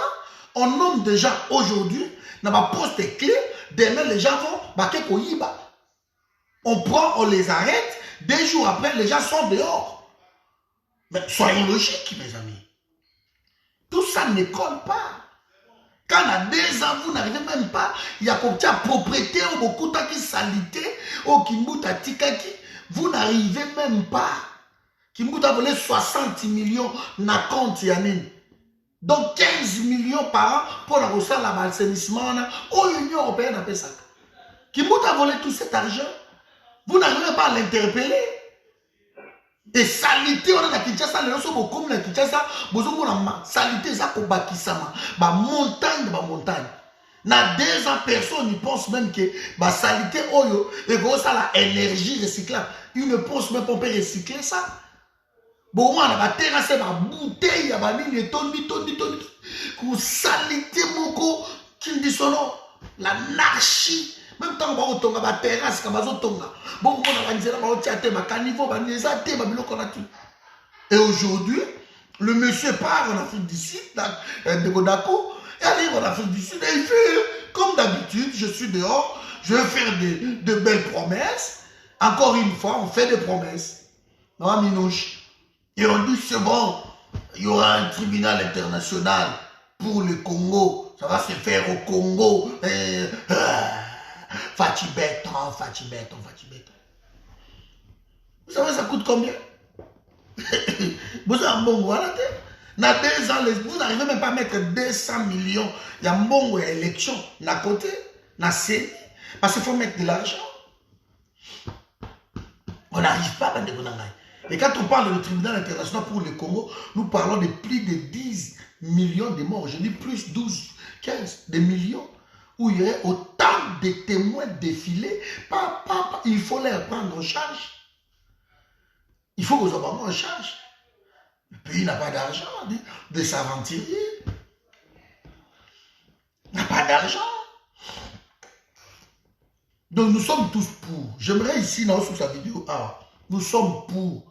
A: On nomme des gens aujourd'hui, dans ma poste clé, demain les gens vont baquer Koyiba. On prend, on les arrête, 2 jours après, les gens sont dehors. Mais soyons logiques, mes amis. Tout ça ne colle pas. Quand à 2 ans, vous n'arrivez même pas, il y a comme ça propriété, ou beaucoup de salité, ou Kimbuta Tikaki, vous n'arrivez même pas. Kimbuta volé 60 millions na compte Yanine. Donc 15 millions par an pour la recette la l'assainissement. L'Union européenne a fait ça. Kimbuta volé tout cet argent. Vous n'arrivez pas à l'interpeller. Et salité, on a la Kinshasa, les gens beaucoup comme la Kinshasa, vous avez la salité, ça pour Bakisama, ba montagne, ba montagne. Na 2 ans, personne ne pense même que la salité, oyo, et vous ça la énergie recyclable. Ils ne pensent même pas qu'on peut recycler ça. Bon, on a la terrasse, la bouteille, la ligne, tondi. Pour salité, moko, qui dit son nom, l'anarchie. Même temps, on va la terrasse, on va bon, et aujourd'hui, le monsieur part en Afrique du Sud, de Godako, et arrive en Afrique du Sud, et il fait, comme d'habitude, je suis dehors, je vais faire de belles promesses. Encore une fois, on fait des promesses. Non, Minouche. Et on dit, c'est bon, il y aura un tribunal international pour le Congo. Ça va se faire au Congo. Fatibéton. Vous savez, ça coûte combien? Vous avez un bon goût à la tête. Dans 2 ans, vous n'arrivez même pas à mettre 200 millions. Il y a un bon goût à l'élection. D'un côté, dans CENI. Parce qu'il faut mettre de l'argent. On n'arrive pas à mettre de l'argent. Et quand on parle du tribunal international pour le Congo, nous parlons de plus de 10 millions de morts. Je dis plus 12, 15 de millions. Où il y aurait autant de témoins défilés. Il faut les prendre en charge. Il faut que vous en en charge. Le pays n'a pas d'argent de s'aventurier. N'a pas d'argent. Donc nous sommes tous pour. J'aimerais ici, dans sous sa vidéo, nous sommes pour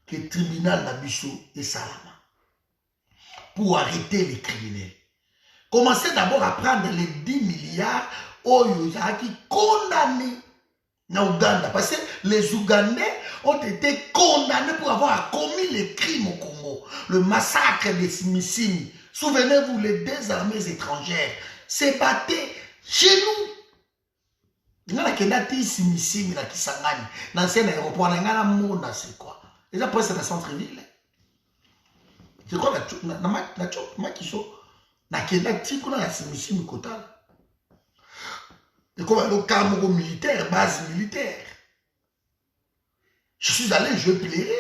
A: que le tribunal d'Abisso et Salama. Pour arrêter les criminels. Commencez d'abord à prendre les 10 milliards qui condamnés en Ouganda. Parce que les Ougandais ont été condamnés pour avoir commis les crimes au Congo. Le massacre des Simissimi. Souvenez-vous, les 2 armées étrangères se battaient chez nous. Il y a des Simissimi qui sont dans l'ancien aéroport. C'est quoi? Les après, c'est dans le centre-ville. C'est quoi la nakenda tiko na Simissimi Kotala. Et comme le Cameroun militaire, base militaire. Je suis allé, je plairais.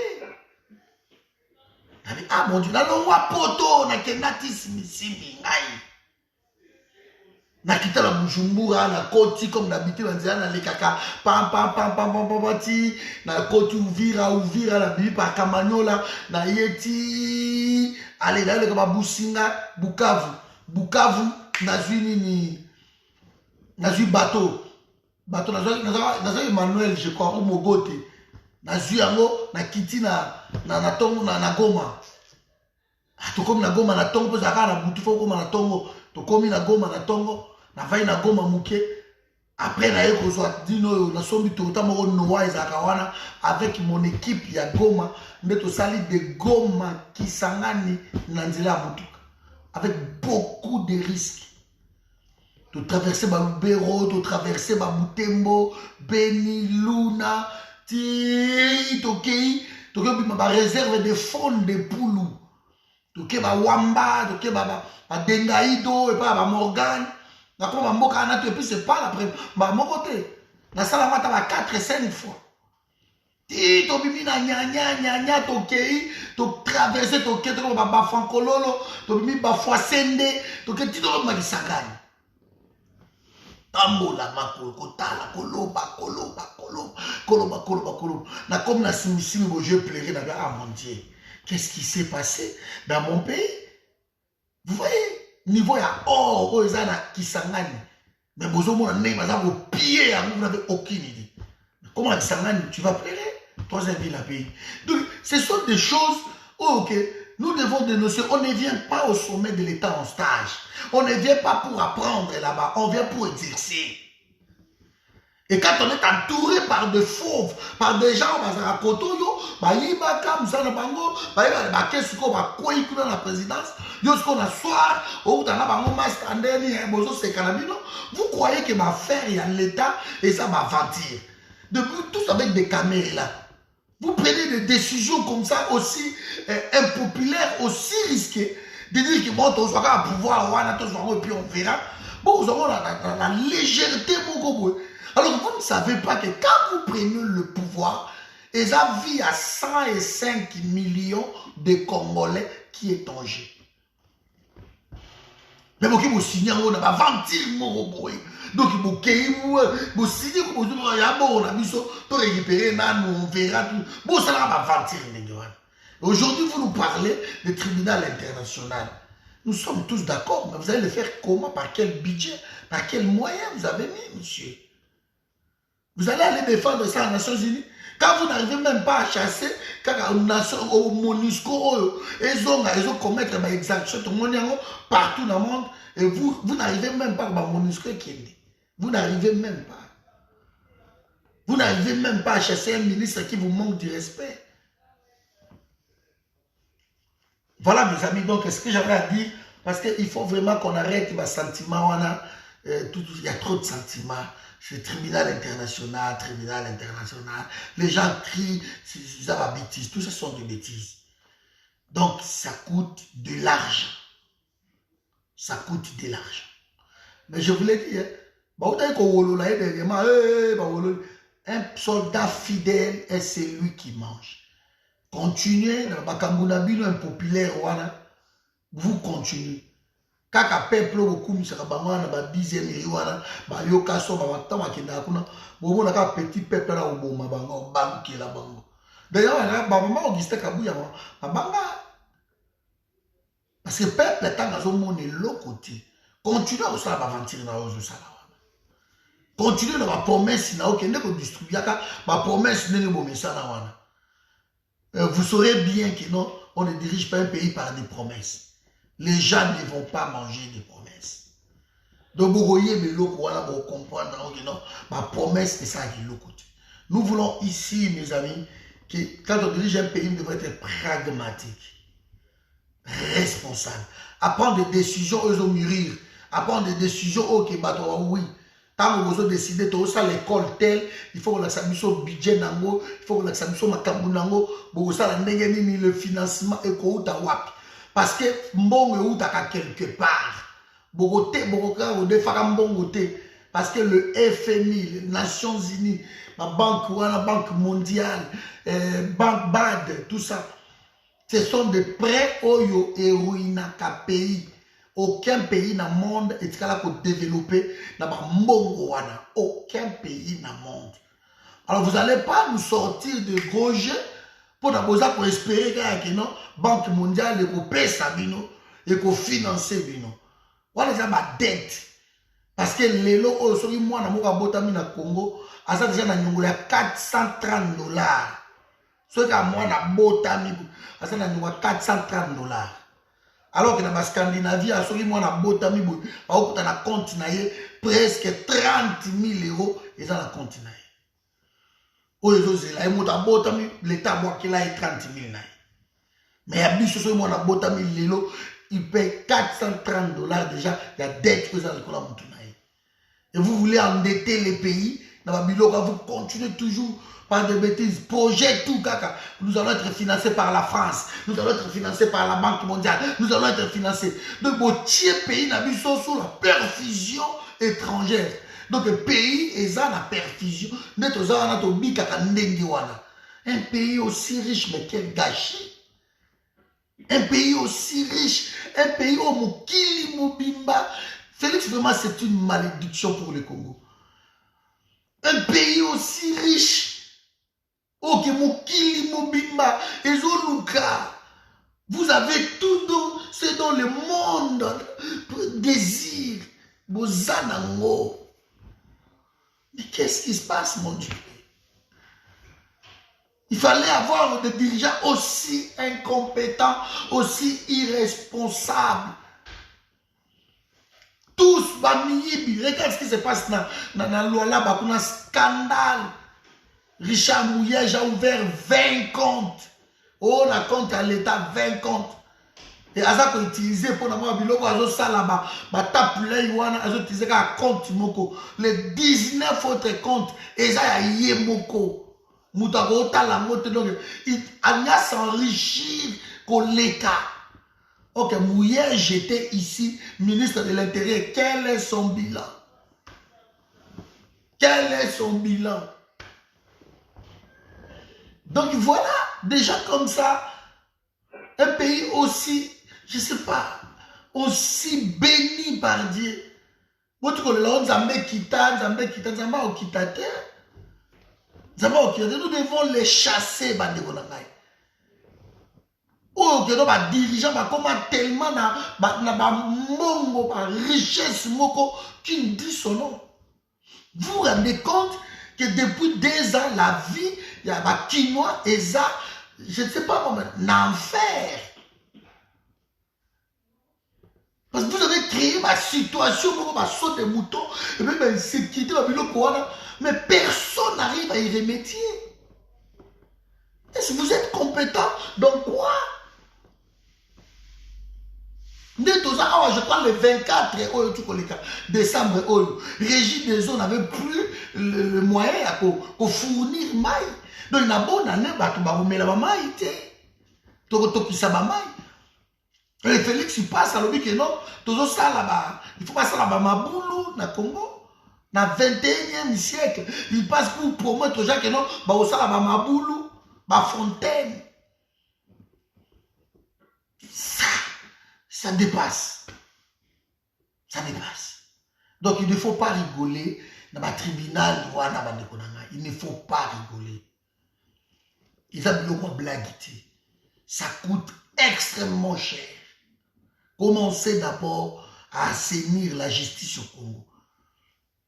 A: Ah mon Dieu, on va poto, nakenda Simissimi ngai. Nakita la Bujumbura, na koti comme d'habitude, on dirait na le kaka, pam, na koti Uvira, la bibi par Kamanyola, na yeti. Allez, là, le Businga, Bukavu, Nazui bateau, Nazui Emmanuel, je crois, ou Mogote, Nazui Ango, na Kiti, na Tongo, na Goma. To comme na Goma, na Tongo, parce que na Boutifo, comme na Tongo, to comme na Goma, na Tongo, na Vai na Goma, Mouké. Après, na Eko, soit Dino, na Sombi, Totamo, Noa, Zakawana, avec mon équipe, il y a Goma. Mais tout ça, de Goma qui s'engane Nanzila Boutouk. Avec beaucoup de risques. De traverser Balubero, de traverser Boutembo, Beni, Luna, Tokei, ma réserve de fonds de Poulou. toke ba Wamba, toke ba Dengaïdo, et pas ba Morgan. Nakoma mboka na et puis c'est pas la première. Ba mon côté. Na sala mata ba 4-5 fois. Ti to bibi na nya tokei, to traverser toke to ba Fankololo, to bibi ba Foisende, toke ti to ma kisangani. Tambola makolo kotala koloba. Na comme na simisimi bo je pleurer na ah mon Dieu. Qu'est-ce qui s'est passé dans mon pays? Vous voyez, niveau ya or o ezana Kisangani. Mais bozo mo na baza ko piller, vous n'avez aucune idée. Comment Kisangani tu vas pleurer? Troisième ville à pays. Donc ce sont des choses ok, nous devons dénoncer. On ne vient pas au sommet de l'État en stage. On ne vient pas pour apprendre là-bas, on vient pour exercer. Et quand on est entouré par des fauves, par des gens, la présidence, vous croyez que ma faire il y a l'État et ça va mentir. Depuis tous avec des caméras là. Vous prenez des décisions comme ça aussi impopulaires, aussi risquées, de dire que bon, on va pouvoir, et puis on verra. Bon, vous aurez la légèreté, alors vous ne savez pas que quand vous prenez le pouvoir, ils ont vu à 105 millions de Congolais qui est en jeu. Mais vous signez, on va mentir, donc vous signez, vous récupérer, on verra tout. Bon, ça va mentir. Aujourd'hui, vous nous parlez du tribunal international. Nous sommes tous d'accord, mais vous allez le faire comment? Par quel budget? Par quel moyen vous avez mis, monsieur? Vous allez aller défendre ça aux Nations Unies? Quand vous n'arrivez même pas à chasser, quand au MONUSCO, ils ont commettre des exactions partout dans le monde, et vous n'arrivez même pas à MONUSCO qui est. Vous n'arrivez même pas. Vous n'arrivez même pas à chasser un ministre qui vous manque du respect. Voilà mes amis, donc ce que j'avais à dire, parce qu'il faut vraiment qu'on arrête les sentiments, il y a trop de sentiments. C'est tribunal international. Les gens crient, c'est des bêtises, tout ça sont des bêtises. Donc ça coûte de l'argent. Ça coûte de l'argent. Mais je voulais dire, un soldat fidèle est celui qui mange. Continuez, impopulaire, vous continuez. Kaka peuple beaucoup misaka bangwana ba 10e wana ba yoka so ba watama kenda kuna bobo na ka petit peuple na oboma bango balukela bango. D'ailleurs na ba maman Auguste Kabuya banga parce que peuple tanga zo mone l'autre. Continuez à ça ba mentir na ozo sala wana. Continuez na ba promesse na okende ko distribuer ka ba promesse nene bo mesana wana. Vous saurez bien que non, on ne dirige pas un pays par des promesses. Les gens ne vont pas manger des promesses. Donc, vous voyez, mais l'eau, vous comprenez, non, ma promesse, c'est ça qui est l'autre côté. Nous voulons ici, mes amis, que quand on dirige un pays, on devrait être pragmatique, responsable, à prendre des décisions, eux, au mûrir, à prendre des décisions, ok, bah, oui. Quand vous avez décidé de faire l'école telle, il faut que vous ayez un budget, il faut que vous ayez le financement et que vous ayez parce que mbongo est quelque part. Parce que le FMI, les Nations Unies, la Banque mondiale, Banque BAD, tout ça, ce sont des prêts oyo héroïna ka pays. Aucun pays dans le monde est capable de développer mbongo wana. Aucun pays dans le monde. Alors vous n'allez pas nous sortir de gros jeux pour espérer que la Banque mondiale et qu'on finance bino. Voilà déjà ma dette. Parce que les lots, moi, dans le Congo, à ça déjà, il y a 430 $. Ce que moi, dans Botami, à ça, il y a 430 $. Alors que dans la Scandinavie, à ce moi, dans Botami, dans la compte, presque 30 000 €, et dans la compte. L'État boit qu'il a 30 000 €. Mais à Bissou, il paye 430 $ déjà, il y a dette que ça. Et vous voulez endetter les pays vous continuez toujours par des bêtises. Projet tout, caca. Nous allons être financés par la France. Nous allons être financés par la Banque mondiale. Nous allons être financés. Donc, votre pays n'a vu sous la perfusion étrangère. Donc, le pays est dans la perfusion. Un pays aussi riche, mais quel gâchis. Un pays aussi riche, un pays au Mokili Mobimba. Félix, vraiment, c'est une malédiction pour le Congo. Un pays aussi riche, au Mokili Mobimba, Ezoluka. Vous avez tout ce dont le monde désire. Bozanango. Mais qu'est-ce qui se passe, mon Dieu? Il fallait avoir des dirigeants aussi incompétents, aussi irresponsables. Tous, regarde ce qui se passe dans Luala, il y a un scandale. Richard Mouyej a ouvert 20 comptes. Oh, on a compte à l'État, 20 comptes. Et Azak a utilisé pour avoir biloko azo salaba, batapulé wana azo utilisé un compte moko. Les 19 autres comptes, et ça y a moko. Moutagota la motte donc il a s'enrichir koleka. Ok, Mouyej j'étais ici ministre de l'Intérieur. Quel est son bilan? Quel est son bilan? Donc voilà, déjà comme ça, un pays aussi, je ne sais pas, aussi béni par Dieu. Nous devons les chasser. Oh, que nos dirigeants tellement na richesse qui dit son nom. Vous vous rendez compte que depuis 2 ans, la vie, il y a des Quinois et ça, je ne sais pas comment, l'enfer. Parce que vous avez créé ma situation, ma saut de moutons, et même ma sécurité, mais personne n'arrive à y remédier. Est-ce que vous êtes compétent dans quoi? Je prends le 24 décembre, Régie des eaux n'avait plus le moyen pour fournir maï. Donc, il y a une bonne année, et Félix, il passe à l'objet que non, il faut passer là-bas, Maboulou, na Congo, dans le 21e siècle. Il passe pour promettre aux gens que non, Maboulou, Fontaine. Ça dépasse. Ça dépasse. Donc, il ne faut pas rigoler dans le tribunal. Il ne faut pas rigoler. Ils ont blaguité. Ça coûte extrêmement cher. Commencez d'abord à assainir la justice au Congo.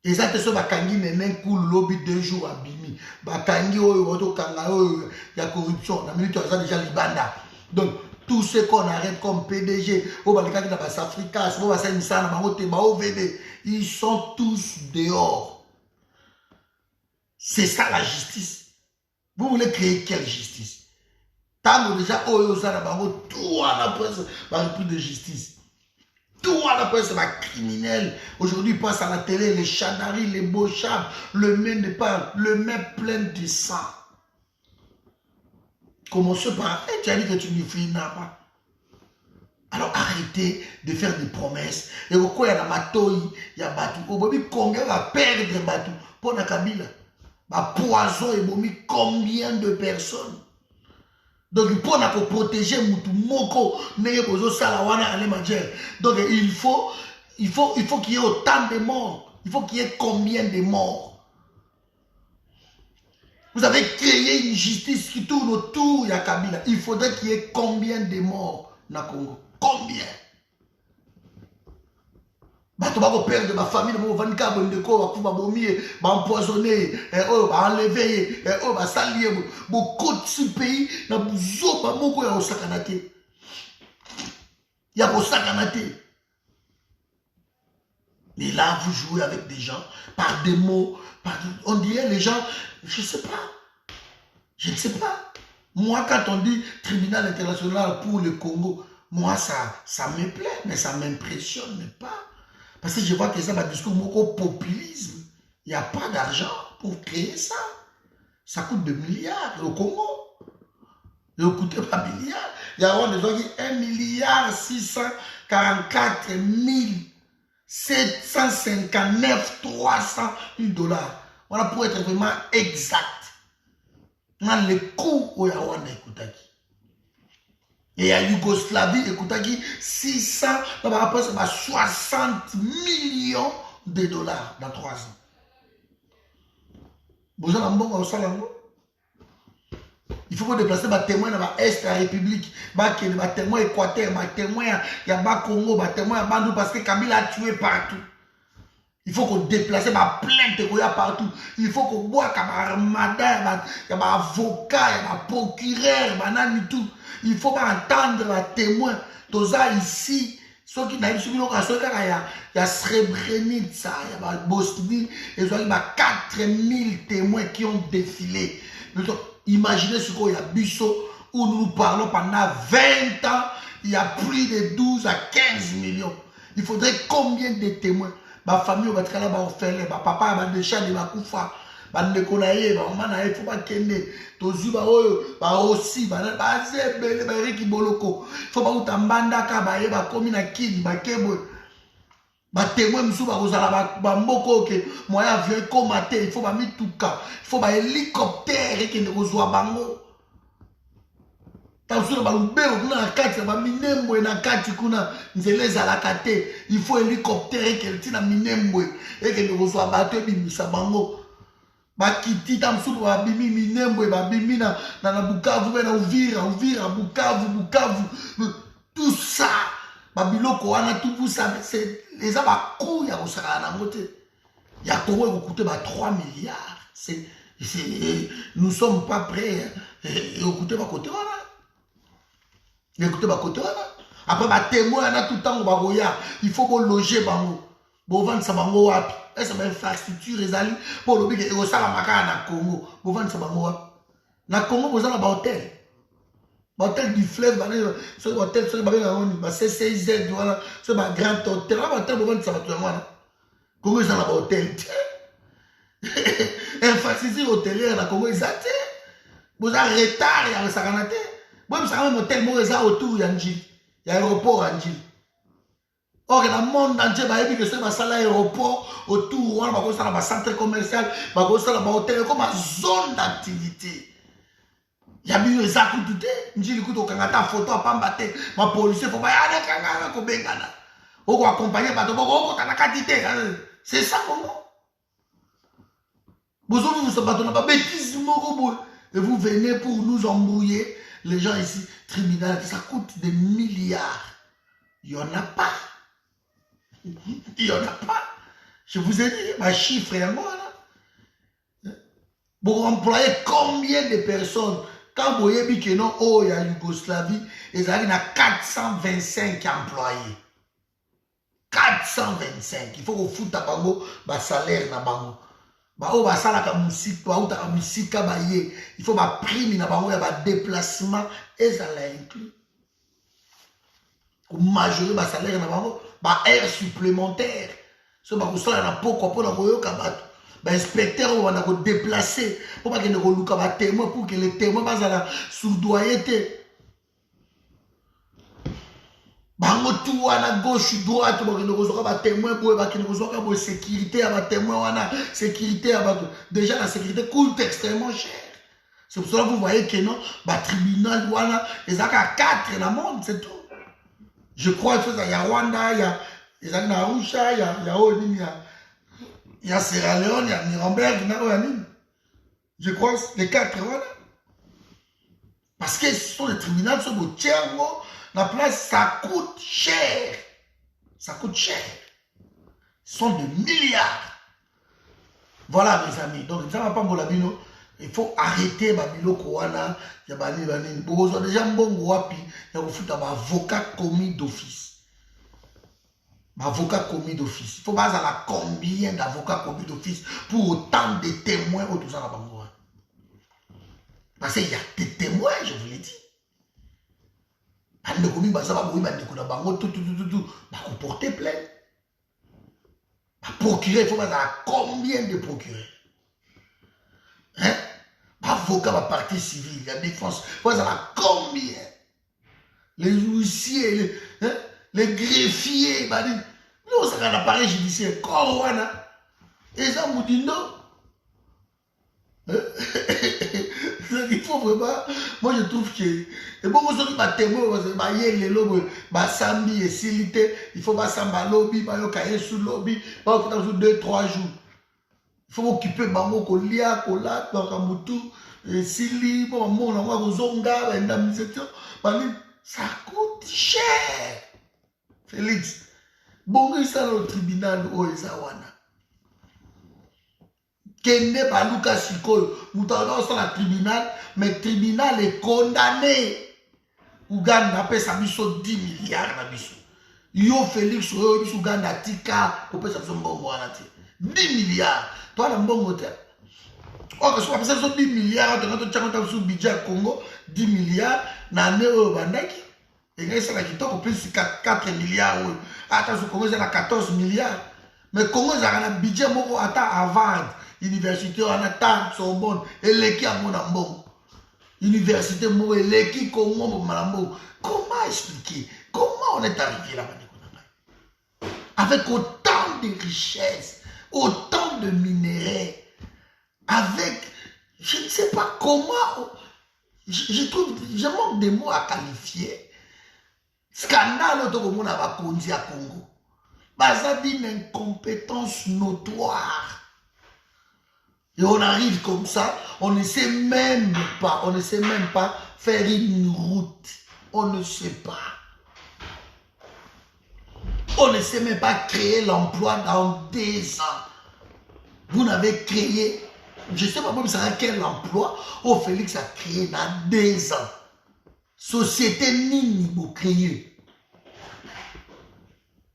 A: Et ça, c'est bakangi nenen cool lobby 2 jours à Bimi. Bakangi oyo kanga oyo ya corruption. La minute ça déjà libanda. Donc tous ceux qu'on arrête comme PDG, ils sont tous dehors. C'est ça la justice. Vous voulez créer quelle justice? Tant déjà, tout à la presse va plus de justice. Tout à la presse va criminel. Aujourd'hui, il passe à la télé, les chanaris, les beauchards, le main ne parle, le main plein de sang. Commencez par, tu as dit que tu ne finiras pas. Alors arrêtez de faire des promesses. Et pourquoi il y a Matoi, il y a Batou. Combien va perdre Batou? Pour la Kabila. Poison et bomi combien de personnes? Donc pour protéger Moutou Moko, donc il faut qu'il y ait autant de morts. Il faut qu'il y ait combien de morts? Vous avez créé une justice qui tourne autour de Kabila. Il faudrait qu'il y ait combien de morts dans le Congo? Combien? Tu vas perdre ma famille, tu vas empoisonner, enlever, salir. Beaucoup de ce pays, il y a mais là, vous jouez avec des gens, par des mots, on dirait les gens, je ne sais pas. Je ne sais pas. Moi, quand on dit tribunal international pour le Congo, moi, ça me plaît, mais ça ne m'impressionne pas. Parce que je vois que ça va discours beaucoup populisme. Il n'y a pas d'argent pour créer ça. Ça coûte 2 milliards au Congo. Il ne coûtait pas milliards. Il y a des gens qui 1 milliard 644 759 300 000 dollars. Voilà pour être vraiment exact. Dans le coût au Rwanda, écoutez. Et à Yougoslavie, écoutez, 600, après c'est 60 millions de dollars dans 3 ans. Vous avez un bon au Salango? Il faut déplacer des témoins dans l'Est de la République, des témoins Équateur, des témoins il y a Congo, des témoins Bandou parce que Kabila a tué partout. Il faut qu'on déplace des plaintes qu'il y a partout. Il faut qu'on boit comme armada, il y a des avocats, il y a des procureurs, tout. Il faut pas entendre les témoins. Tout ça ici, ceux qui n'ont pas il y a Srebrenica, il y a Bosnie, et il y a 4000 témoins qui ont défilé. Imaginez ce qu'il y a Bissau où nous parlons pendant 20 ans, il y a plus de 12 à 15 millions. Il faudrait combien de témoins? Ma famille va être là, ma papa va déjà de ma koufa, ma nekonaye, ma maman il faut pas qu'elle tozu ba oyo ba aussi ba zebele ba riki boloko. Il faut pas utambanda ka ba yeba komi na kid ba kebo. Ba témoin msu ba kozala ba mboko ke moya avion komaté, il faut ba mituka, il faut ba hélicoptère qui ne kozwa bango. Il faut hélicoptère et quelqu'un a minembwe et que nous reçoit bateau bimisa bango. Bakiti tamsu ba bimi minembwe ba bimi na Bukavu na Uvira Bukavu tout ça ba biloko wana tout vous savez c'est les aba kou ya osaka na moté. Ya Congo ko coûter ba 3 milliards. Nous sommes pas prêts et au côté ba côté voilà. Écoutez, après, témoin, tout le temps, il faut loger. Pour vendre ça, et ça infrastructure, pour le but de ça, la Congo. Pour vendre ça, na Congo, vous avez un hôtel. Hôtel du fleuve, ce hôtel, c'est CIZ, c'est un grand hôtel. Hôtel, vous vendez ça, Congo, ils ont un hôtel. Infrastructure hôtelière, na Congo, ils ont vous avez retard, il y a un saranate. Moi, je même tellement autour de Njil. Il y a l'aéroport à Njil. Or, dans le monde entier, il y a un aéroport autour, il y a un centre commercial, il y a un hôtel, comme une zone d'activité. Il y a des gens qui ont tout fait. Njil, il y a une photo à Pambate. Ma policier, il faut pas y aller, il faut accompagner, c'est ça, comment? Vous avez pas bêtise, et vous venez pour nous embrouiller. Les gens ici, tribunal, ça coûte des milliards. Il n'y en a pas. Il n'y en a pas. Je vous ai dit, ma chiffre est moi là. Vous employez combien de personnes? Quand vous voyez que non, oh, il y a Yougoslavie, il y a 425 employés. 425. Il faut qu'on foute à Bango, le salaire na Bango. Il faut ma prime, il déplacement et ça l'inclut. Pour majorer ma salaire, air supplémentaire. Ce que vous avez pourquoi inspecteur on va déplacer pour que les témoins pour que les témoins soient soudoyés. Bango tout à gauche droite pour que nous reçoivions des témoins pour que nous reçoivions la sécurité à témoins sécurité déjà la sécurité coûte extrêmement cher. C'est pour cela que vous voyez que non, le tribunal voilà, ils ont 4 dans le monde, c'est tout. Je crois qu'il y a Rwanda, il y a Arusha, il y a Sierra Leone, il y a Nuremberg, je crois les 4 voilà. Parce que ce sont les tribunaux, ce sont des tiers. La place, ça coûte cher. Ça coûte cher. Ce sont des milliards. Voilà, mes amis. Donc, il faut arrêter Babilo Kowana. Il y a déjà un bon wapi. Il y a un avocat commis d'office. Avocat commis d'office. Il faut pas avoir combien d'avocats commis d'office pour autant de témoins autour de la Bangoua. Parce qu'il y a des témoins, je vous l'ai dit. Porter plainte. Procurer, il faut avoir combien de procureurs? avocat la partie civile, la défense, vous avez combien? Les huissiers, les greffiers, nous avons un appareil judiciaire, Corona, et ça nous dit non. Il faut vraiment, moi je trouve que, et bon, vous avez des témoins, samedi et silité, il faut pas lobby, il faut cahier sous lobby, il faut dans 2-3 jours. Il faut occuper bango kolia, kola, bakamutu, sili, bon, mon amour, kozonga, ça coûte cher. Félix, bon, ça le tribunal, Oezawana. Kende baluka sikoyo, mutaona sur la tribunal, mais le tribunal est condamné. Ouganda paie sa biso 10 milliards na biso. Yo Félix, yo biso Ouganda tika, ko paie sa biso mbongo wana te. 10 milliards. Toi la mbongo te. O que soit paie sa 10 milliards, tu as tchanga sur budget Congo, 10 milliards na ne o bandaki. Et là ça la kitoko plus 4 milliards. Attends, Congo c'est la 14 milliards. Mais Congo ça a un budget moko ata avant. Université, on a tant Sorbonne, et l'équipe à mon ambo. Université, moi, l'équipe, comment mon ambo. Comment expliquer? Comment on est arrivé là-bas? Avec autant de richesses, autant de minéraux, avec, je ne sais pas comment, je trouve, je manque des mots à qualifier. Scandale, tout le monde a conduit à Congo. Ça dit une incompétence notoire. Et on arrive comme ça, on ne sait même pas faire une route. On ne sait pas. On ne sait même pas créer l'emploi dans 2 ans. Vous n'avez créé, je ne sais pas même ça quel emploi, Félix a créé dans 2 ans. Société Nini vous créez.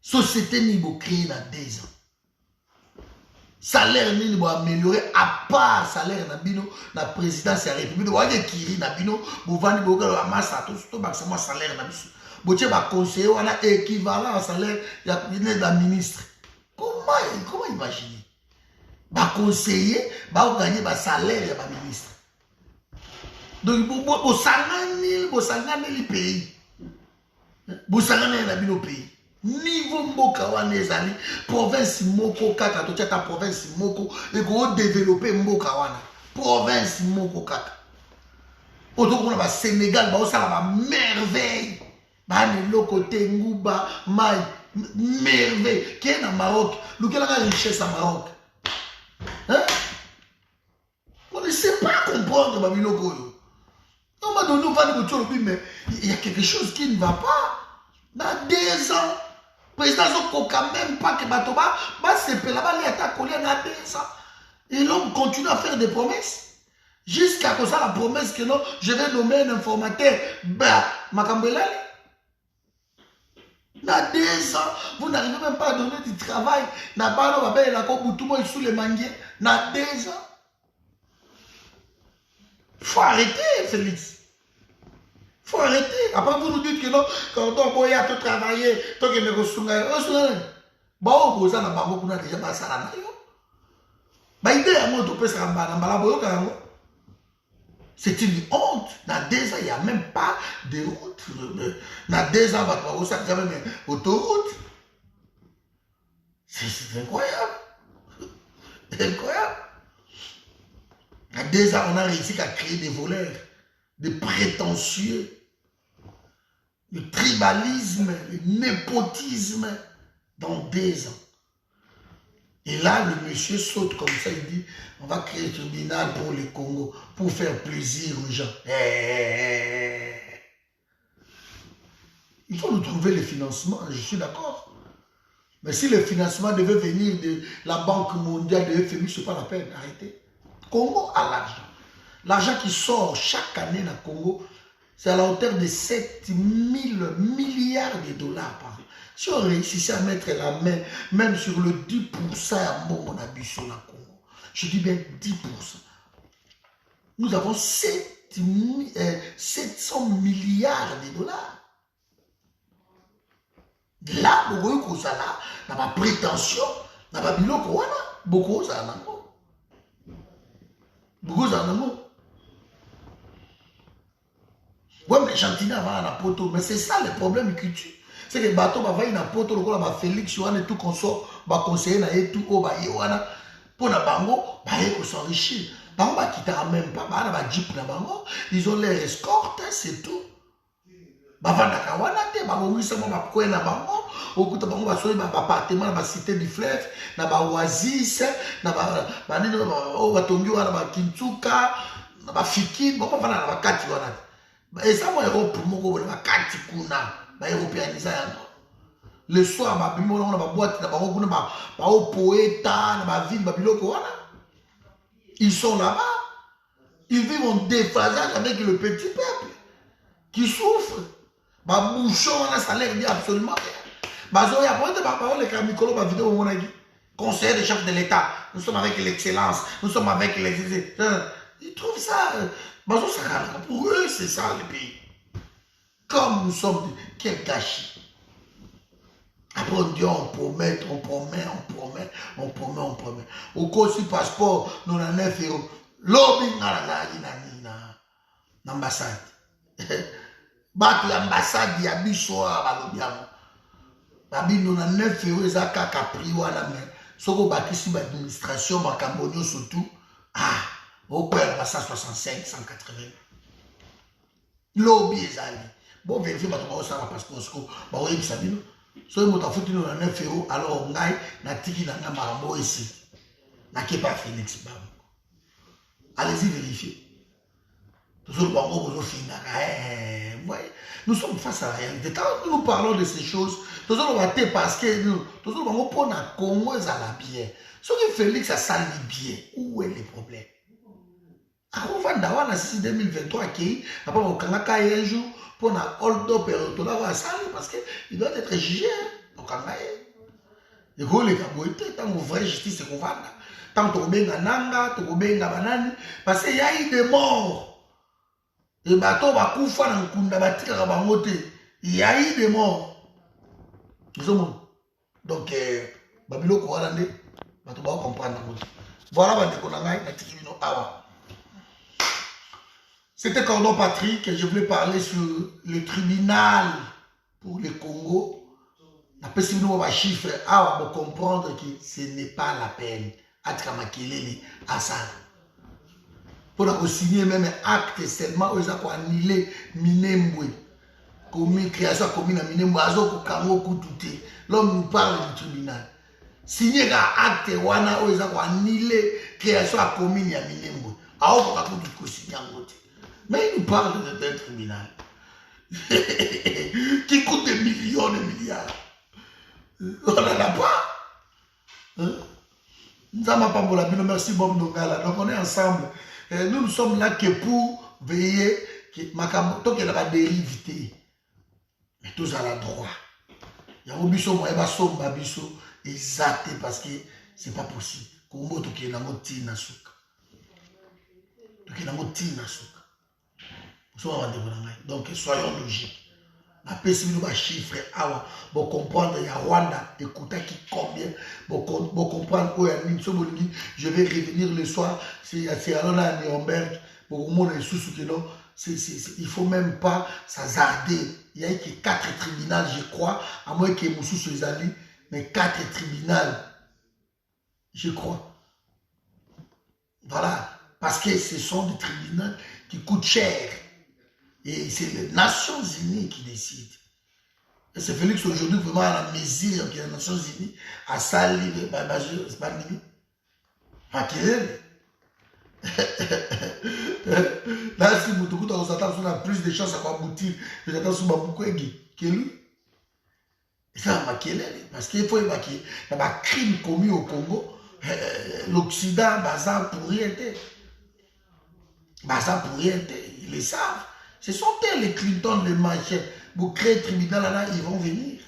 A: Société Nini vous créez dans 2 ans. Salaire nini va améliorer à part salaire na bino na présidence de la République wa kiri na bino bo vandi bo ka amasa to ba sama salaire na biso bo tie ba conseiller wana équivalent à salaire ya la ministre. Comment imaginer ba conseiller ba gagner ba salaire ya ba ministre. Donc bo sangani le pays. Bo sangani na bino pays. Niveau mboka wana ezali province moko kaka to ta province moko et go développer mboka wana province moko kaka oto kona ba Sénégal ba osala ba merveille ba ne lokote nguba mai merveille qui est na Maroc lukela ka richesse à Maroc hein on ne sait pas comprendre ba biloko yo on m'a donné pas de retour mais il y a quelque chose qui ne va pas dans 2 ans. Président Zoko quand même pas que Batoba se peut là-bas les attaques collées dans 2 ans. Et l'homme continue à faire des promesses. Jusqu'à cause ça la promesse que non, je vais nommer un informateur. Makambelali. Dans 2 ans, vous n'arrivez même pas à donner du travail. N'a pas non, il a comme tout le monde sous les manguiers. Dans 2 ans. Il faut arrêter, Félix. Il faut arrêter. Après, vous nous dites que non, quand on doit tout travailler, tant que nous sommes c'est une honte. Dans 2 ans, il n'y a même pas de route. Dans 2 ans, on va faire même autoroute. C'est incroyable. Incroyable. Dans 2 ans, on a réussi à créer des voleurs, des prétentieux, le tribalisme, le népotisme dans 2 ans. Et là, le monsieur saute comme ça, il dit, on va créer un tribunal pour le Congo, pour faire plaisir aux gens. Il faut nous trouver le financement, je suis d'accord. Mais si le financement devait venir de la Banque mondiale, de FMI, ce n'est pas la peine, arrêtez. Congo a l'argent. L'argent qui sort chaque année dans le Congo, c'est à la hauteur de 7 000 milliards de dollars par an. Si on réussissait à mettre la main, même sur le 10% à mon habit sur la Congo, je dis bien 10%, nous avons 700 milliards de dollars. Là, beaucoup de ça là, n'a pas prétention, n'a pas biloko, beaucoup de ça là. Beaucoup de ça là. Ouais, mais Chantini avant la poto. Mais c'est ça le problème que tu. C'est que bateau va voir une poto, le gars va Félix, Yohan et tout consort, va conseiller na et tout, oh, bah, Yohan. Pour la bango, bah, il faut s'enrichir. Bango, bah, quitter même pas, bah, bah, jeep na bango. Ils ont les escortes, c'est tout. Bah, vandaka wana te, bah, oui, c'est moi, bah, quoi, na bango. Au coup de bango, bah, soyez, bah, appartement, na, bah, cité du fleuve, na, bah, oasis, na, bah, oh, bah, tongi, wana, bah, Kintsuka, na, bah, Fiki, bon, bah, na, bah, kati, wana. Et ça, moi, Europe, moi, je kati kuna, ba européanisé. Le soir, ba bimo na ba boîte na ba kuna ba au poeta na ba ville ba biloko wana. Ils sont là-bas. Ils vivent en déphasage avec le petit peuple qui souffre. Ba bouchon na salaire dit absolument rien. Ba zo ya pointe ba parole les camicolo ba vidéo mon ami. Conseiller de chef de l'État. Nous sommes avec l'excellence. Nous sommes avec les. Ils trouvent ça. Pour eux, c'est ça le pays. Comme nous sommes, quel gâchis. Après on dit on promet, on promet, on promet, on promet, on promet. Au cas si passeport, nous avons 9 euros. Lobby na l'ambassade. Battre l'ambassade, il y a bisoir à l'obiamo. Babi nous avons 9 euros, ça a capri ou à la main. Ce qu'on bâtit sur l'administration, ma Cambodge surtout. Ah, au père, 165, 180. Lobby est allé. Bon, vérifiez, bah, tu vas ça parce que bah, oui, ça dit, si vous avez foutu 9 euros, alors on a un tiki dans la marabo ici. N'a pas Félix. Allez-y vérifier. Toujours le bango, vous nous sommes face à la réalité. Quand nous parlons de ces choses, toujours on va te parce que nous, toujours le bango pour la Congo, ça va bien. Ce que Félix a sali bien, où est le problème? On va d'avoir la 2023 qui, après on va un jour pour la hold-up et on va salir parce qu'il doit être jugé. Donc, il faut les caboter, tant que vraie justice est qu'on va. Tant que benga nanga, tant que benga banane, parce qu'il y a eu des morts. Le bateau va couper dans le kunda batika kabangote. Il y a eu des morts. Donc, Babilo Kouarande, bateau va comprendre. Voilà, bateau konanga, la tikino awa. C'était Cordon Patrick et je voulais parler sur le tribunal pour le Congo. Après, si nous avons un chiffre, on va comprendre que ce n'est pas la peine. À ça. Pour signer même un acte seulement, ils ont annulé Minembwe. Comme création commune à Minembwe, ils ont tout. L'homme nous parle du tribunal. Signer un acte, ils ont annulé création commune à Minembwe. Alors, on va tout signer en côté. Mais il nous parle d'un tribunal qui coûte des millions de milliards. On n'en a pas. Merci Bob Dongala. Donc on est ensemble. Nous sommes là que pour veiller tant qu'il n'y a pas de dérive. Mais tous à la droit. Il y a un biso, moi, il y a un biso exact parce que ce n'est pas possible. Comment tu es dans mon tina souka. Tu es dans mon tina souka. Donc soyons logiques. Après, si nous avons chiffre, pour comprendre, il y a Rwanda, écoutez qui combien, pour comprendre où il y a je vais revenir le soir, c'est à Nuremberg, pour moi, les sous il ne faut même pas s'hasarder. Il y a que 4 tribunaux, je crois, à moins que Moussou soit allé, mais 4 tribunaux, je crois. Voilà, parce que ce sont des tribunaux qui coûtent cher. Et c'est les Nations Unies qui décident. Et c'est Félix aujourd'hui vraiment à la mesure que les Nations Unies a sali, c'est pas limite. Là, si vous on a plus de chances à aboutir, vous attendez sur Baboukwegi que lui. Et ça va parce qu'il faut évacuer. Il y a des crimes commis au Congo. L'Occident, bazar pour rien. Bazar pour rien. Ils le savent. Ce sont eux les Clinton, les Machets. Pour créer le tribunal là, ils vont venir.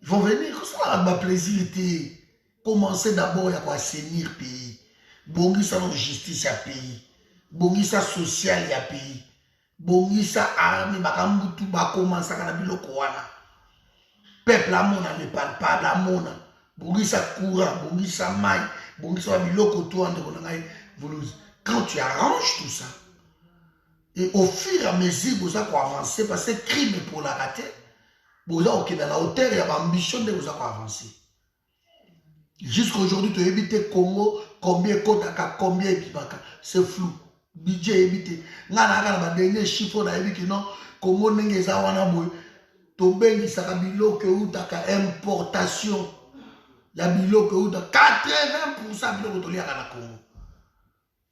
A: Ils vont venir. Ça a plaisir de commencer d'abord à assainir le pays. Bongi sa justice à pays. Bongi sa social à pays. Bongi sa armée, bakambutu, bakomansa kana biloko wana. Peuple à mona ne parle pas la mona. Bongi sa courant, bongi sa maille, bongi sa biloko toi. Quand tu arranges tout ça, Et au fur et à mesure, vous allez avancer, parce que crime pour la rater, vous allez dans la hauteur et l'ambition de vous allez avancer. Jusqu'à aujourd'hui, tu as évité Congo, combien Kotaka, combien Epibaka. C'est flou. Budget évité. Nana, dernier chiffre, on a évité que non, Congo n'est pas wana boy. Tobengi saka biloko utaka importation. Ya biloko utaka 80% biloko tolia na Congo.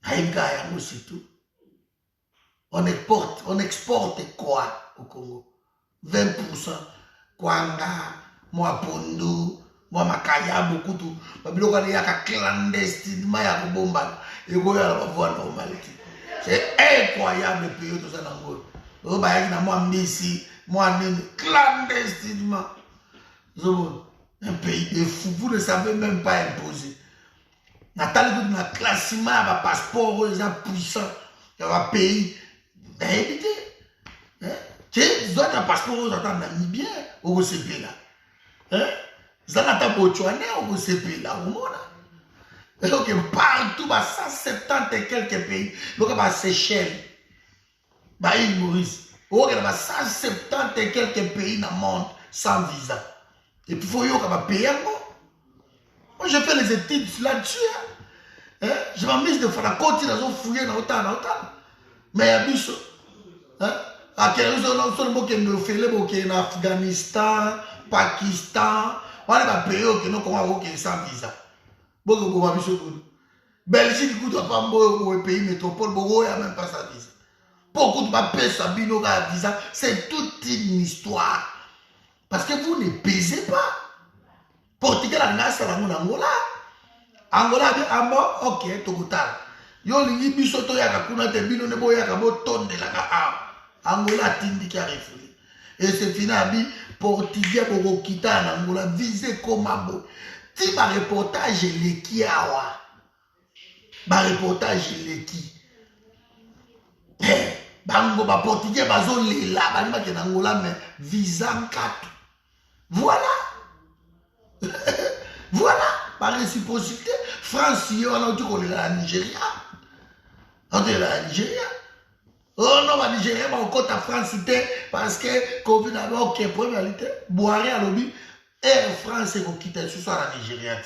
A: Aïga yango c'est tout. On exporte quoi au Congo? 20%. Kwanga, moi Pondo, moi Makaya, beaucoup tout. Biloko ya clandestinement ya bomba. Et quoi ya la voie normalité. C'est incroyable le pays tout ça dans le monde. Moi ici, moi clandestinement. Un pays de fou, vous ne savez même pas imposer. Nathalie dans le classement, il y a un passeport, il y a un puissant, il y a un pays. Évitez. Tu as un passeport, vous avez un Namibien au OCP là. Vous avez un Botswanais au OCP là. Donc partout, 170 et quelques pays. Donc il y a Seychelles, l'île Maurice. Il y a 170 et quelques pays dans le monde sans visa. Et puis il faut que payer encore. Moi je fais les études là-dessus. Je m'amuse de faire la côte, dans fouiller dans autant. Mais il y a des choses. À quel moment que nous faisons en Afghanistan, Pakistan, on va payer que nous avons sans visa. Belgique, il ne pas un pays métropole, il n'y a même pas sa visa. Beaucoup de papiers, ça visa, c'est toute une histoire. Parce que vous ne pesez pas. Portugal a c'est la Angola. Angola a ok, Togotal. Yo lingi biso to yaka kuna te bino ne boyaka bo tonde la ka Angola tindi qui a refusé. Et c'est fini Portugais pour quitter en Angola visé comme abo. Ti ba reportage leki awa. Ba reportage leki. Bango ba Portugais bazo lela ba ki en Angola mais visa 4. Voilà. Voilà, par réciprocité, France, on a dit qu'on est à Nigeria. On est à Nigeria. Oh non, à Nigeria, on compte à France, parce que Covid avait aucun problème. Boiré à l'objet, Air France, qu'on quitte ce soir à Nigeria.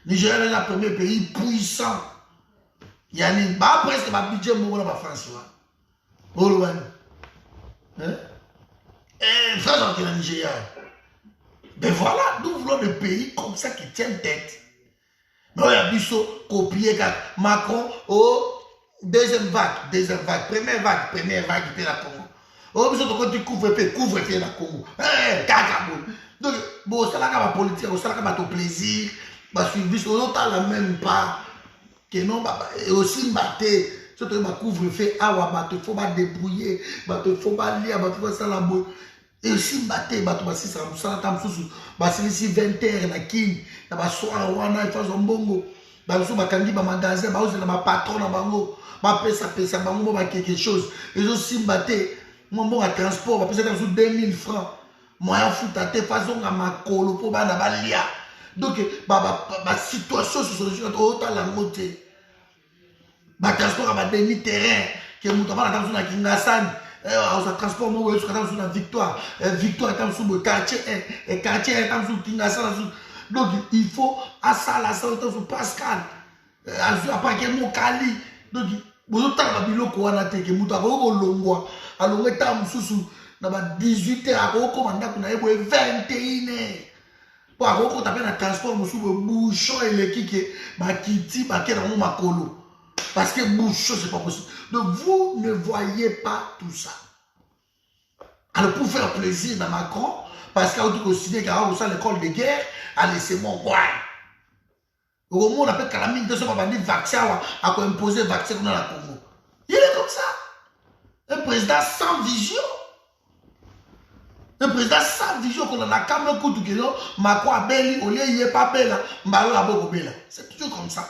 A: Nigeria est le premier pays puissant. Il y a une presque un budget pour la France. Oh, loin. France, on est à Nigeria. Mais voilà, nous voulons des pays comme ça qui tiennent tête. Mais il y a Bissot, copier Macron, deuxième vague, première vague, il fait la Congo. Oh, Bissot, quand tu couvre-feu la Congo. Cacabou. Donc, bon, ça là, la politique, ça là, ton plaisir, parce que Bissot, on n'a la même pas. Que non, et aussi, surtout, ma couvre-feu, il faut débrouiller, il faut lire, il faut ça la boue. Et aussi, il si 20 heures na king, na ba soir wana il faut zombongo. Ba so ba kangi ba magasin, ba ozela ba patron na bango, ba pesa bango ba quelque chose. Et aussi mbaté, mon bon à transport, ba pesa dans 2000 francs. Moyen futa te façon na makolo po ba na ba lia. Donc ba situation sur autant la montée. Ba transport ba demi terrain que muto ba na dans Kingasani. On transport moi sur la victoire est dans sous le quartier et quartier est dans sous Kingasana. Donc il faut à ça la santé sur Pascal après que mon Kali donc vous t'as biloko wana te que muto ko longwa alongo tam susu na ba 18h ako komanda kuna ebo 21h pour ako taper na transport musu bouchon et le kike ba kiti ba kera mo makolo. Parce que bouchon, c'est pas possible. Donc vous ne voyez pas tout ça. Alors pour faire plaisir dans Macron, parce qu'il a considéré qu'il y a l'école de guerre, allez c'est mon roi. Au moment où on appelle Calamine, de ce moment dit vaccin, à quoi imposer vaccin dans la Congo. Il est comme ça. Un président sans vision. Un président sans vision qu'on a la caméra tout que non, Macron a belli, au lieu il n'y a pas belle, Mbalo a beaucoup belle. C'est toujours comme ça.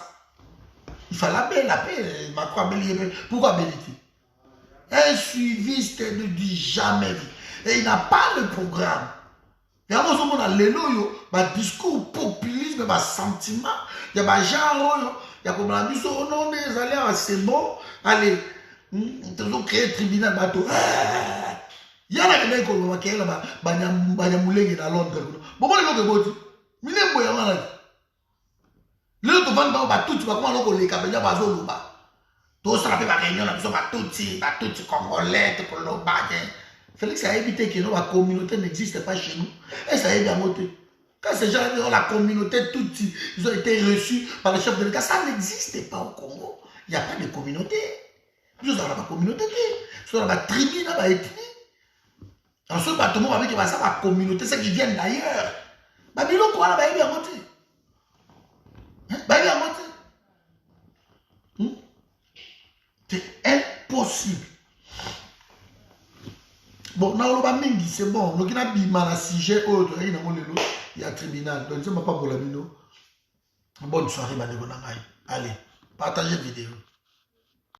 A: Il fallait la paix, Macron a belli. Pourquoi belli? Un suiviste ne dit jamais vu. Et il n'a pas le programme. Il y a un discours populisme, un sentiment, il y a un genre, il y a comme la mission, non, c'est bon, allez, Ils créé un tribunal bateau. Il y a là qui ont créé là Banyamulenge dans Londres. Bon, moi, les gens qui mine boya wana. Le to vendre ba tout ba comment loko les kabenya ba zo loba. To sera pe ba réunion na biso ba tout congolais to loba. Félix a évité que la communauté n'existe pas chez nous. Et ça a bien monté. Quand ces gens ont la communauté, tout, ils ont été reçus par le chef de l'État, ça n'existe pas au Congo. Il n'y a pas de communauté. Nous avons la communauté. Nous avons la tribu, nous avons la ethnie. En ce bâtiment, avec la communauté, c'est qui viennent d'ailleurs. Babylon, quoi, là, il y a monté. Il y a monté. C'est impossible. Bon, c'est bon. Donc, il y a un sujet autre. Il y a un tribunal. Donc, je ne sais pas pour la bonne soirée, allez, partagez la vidéo.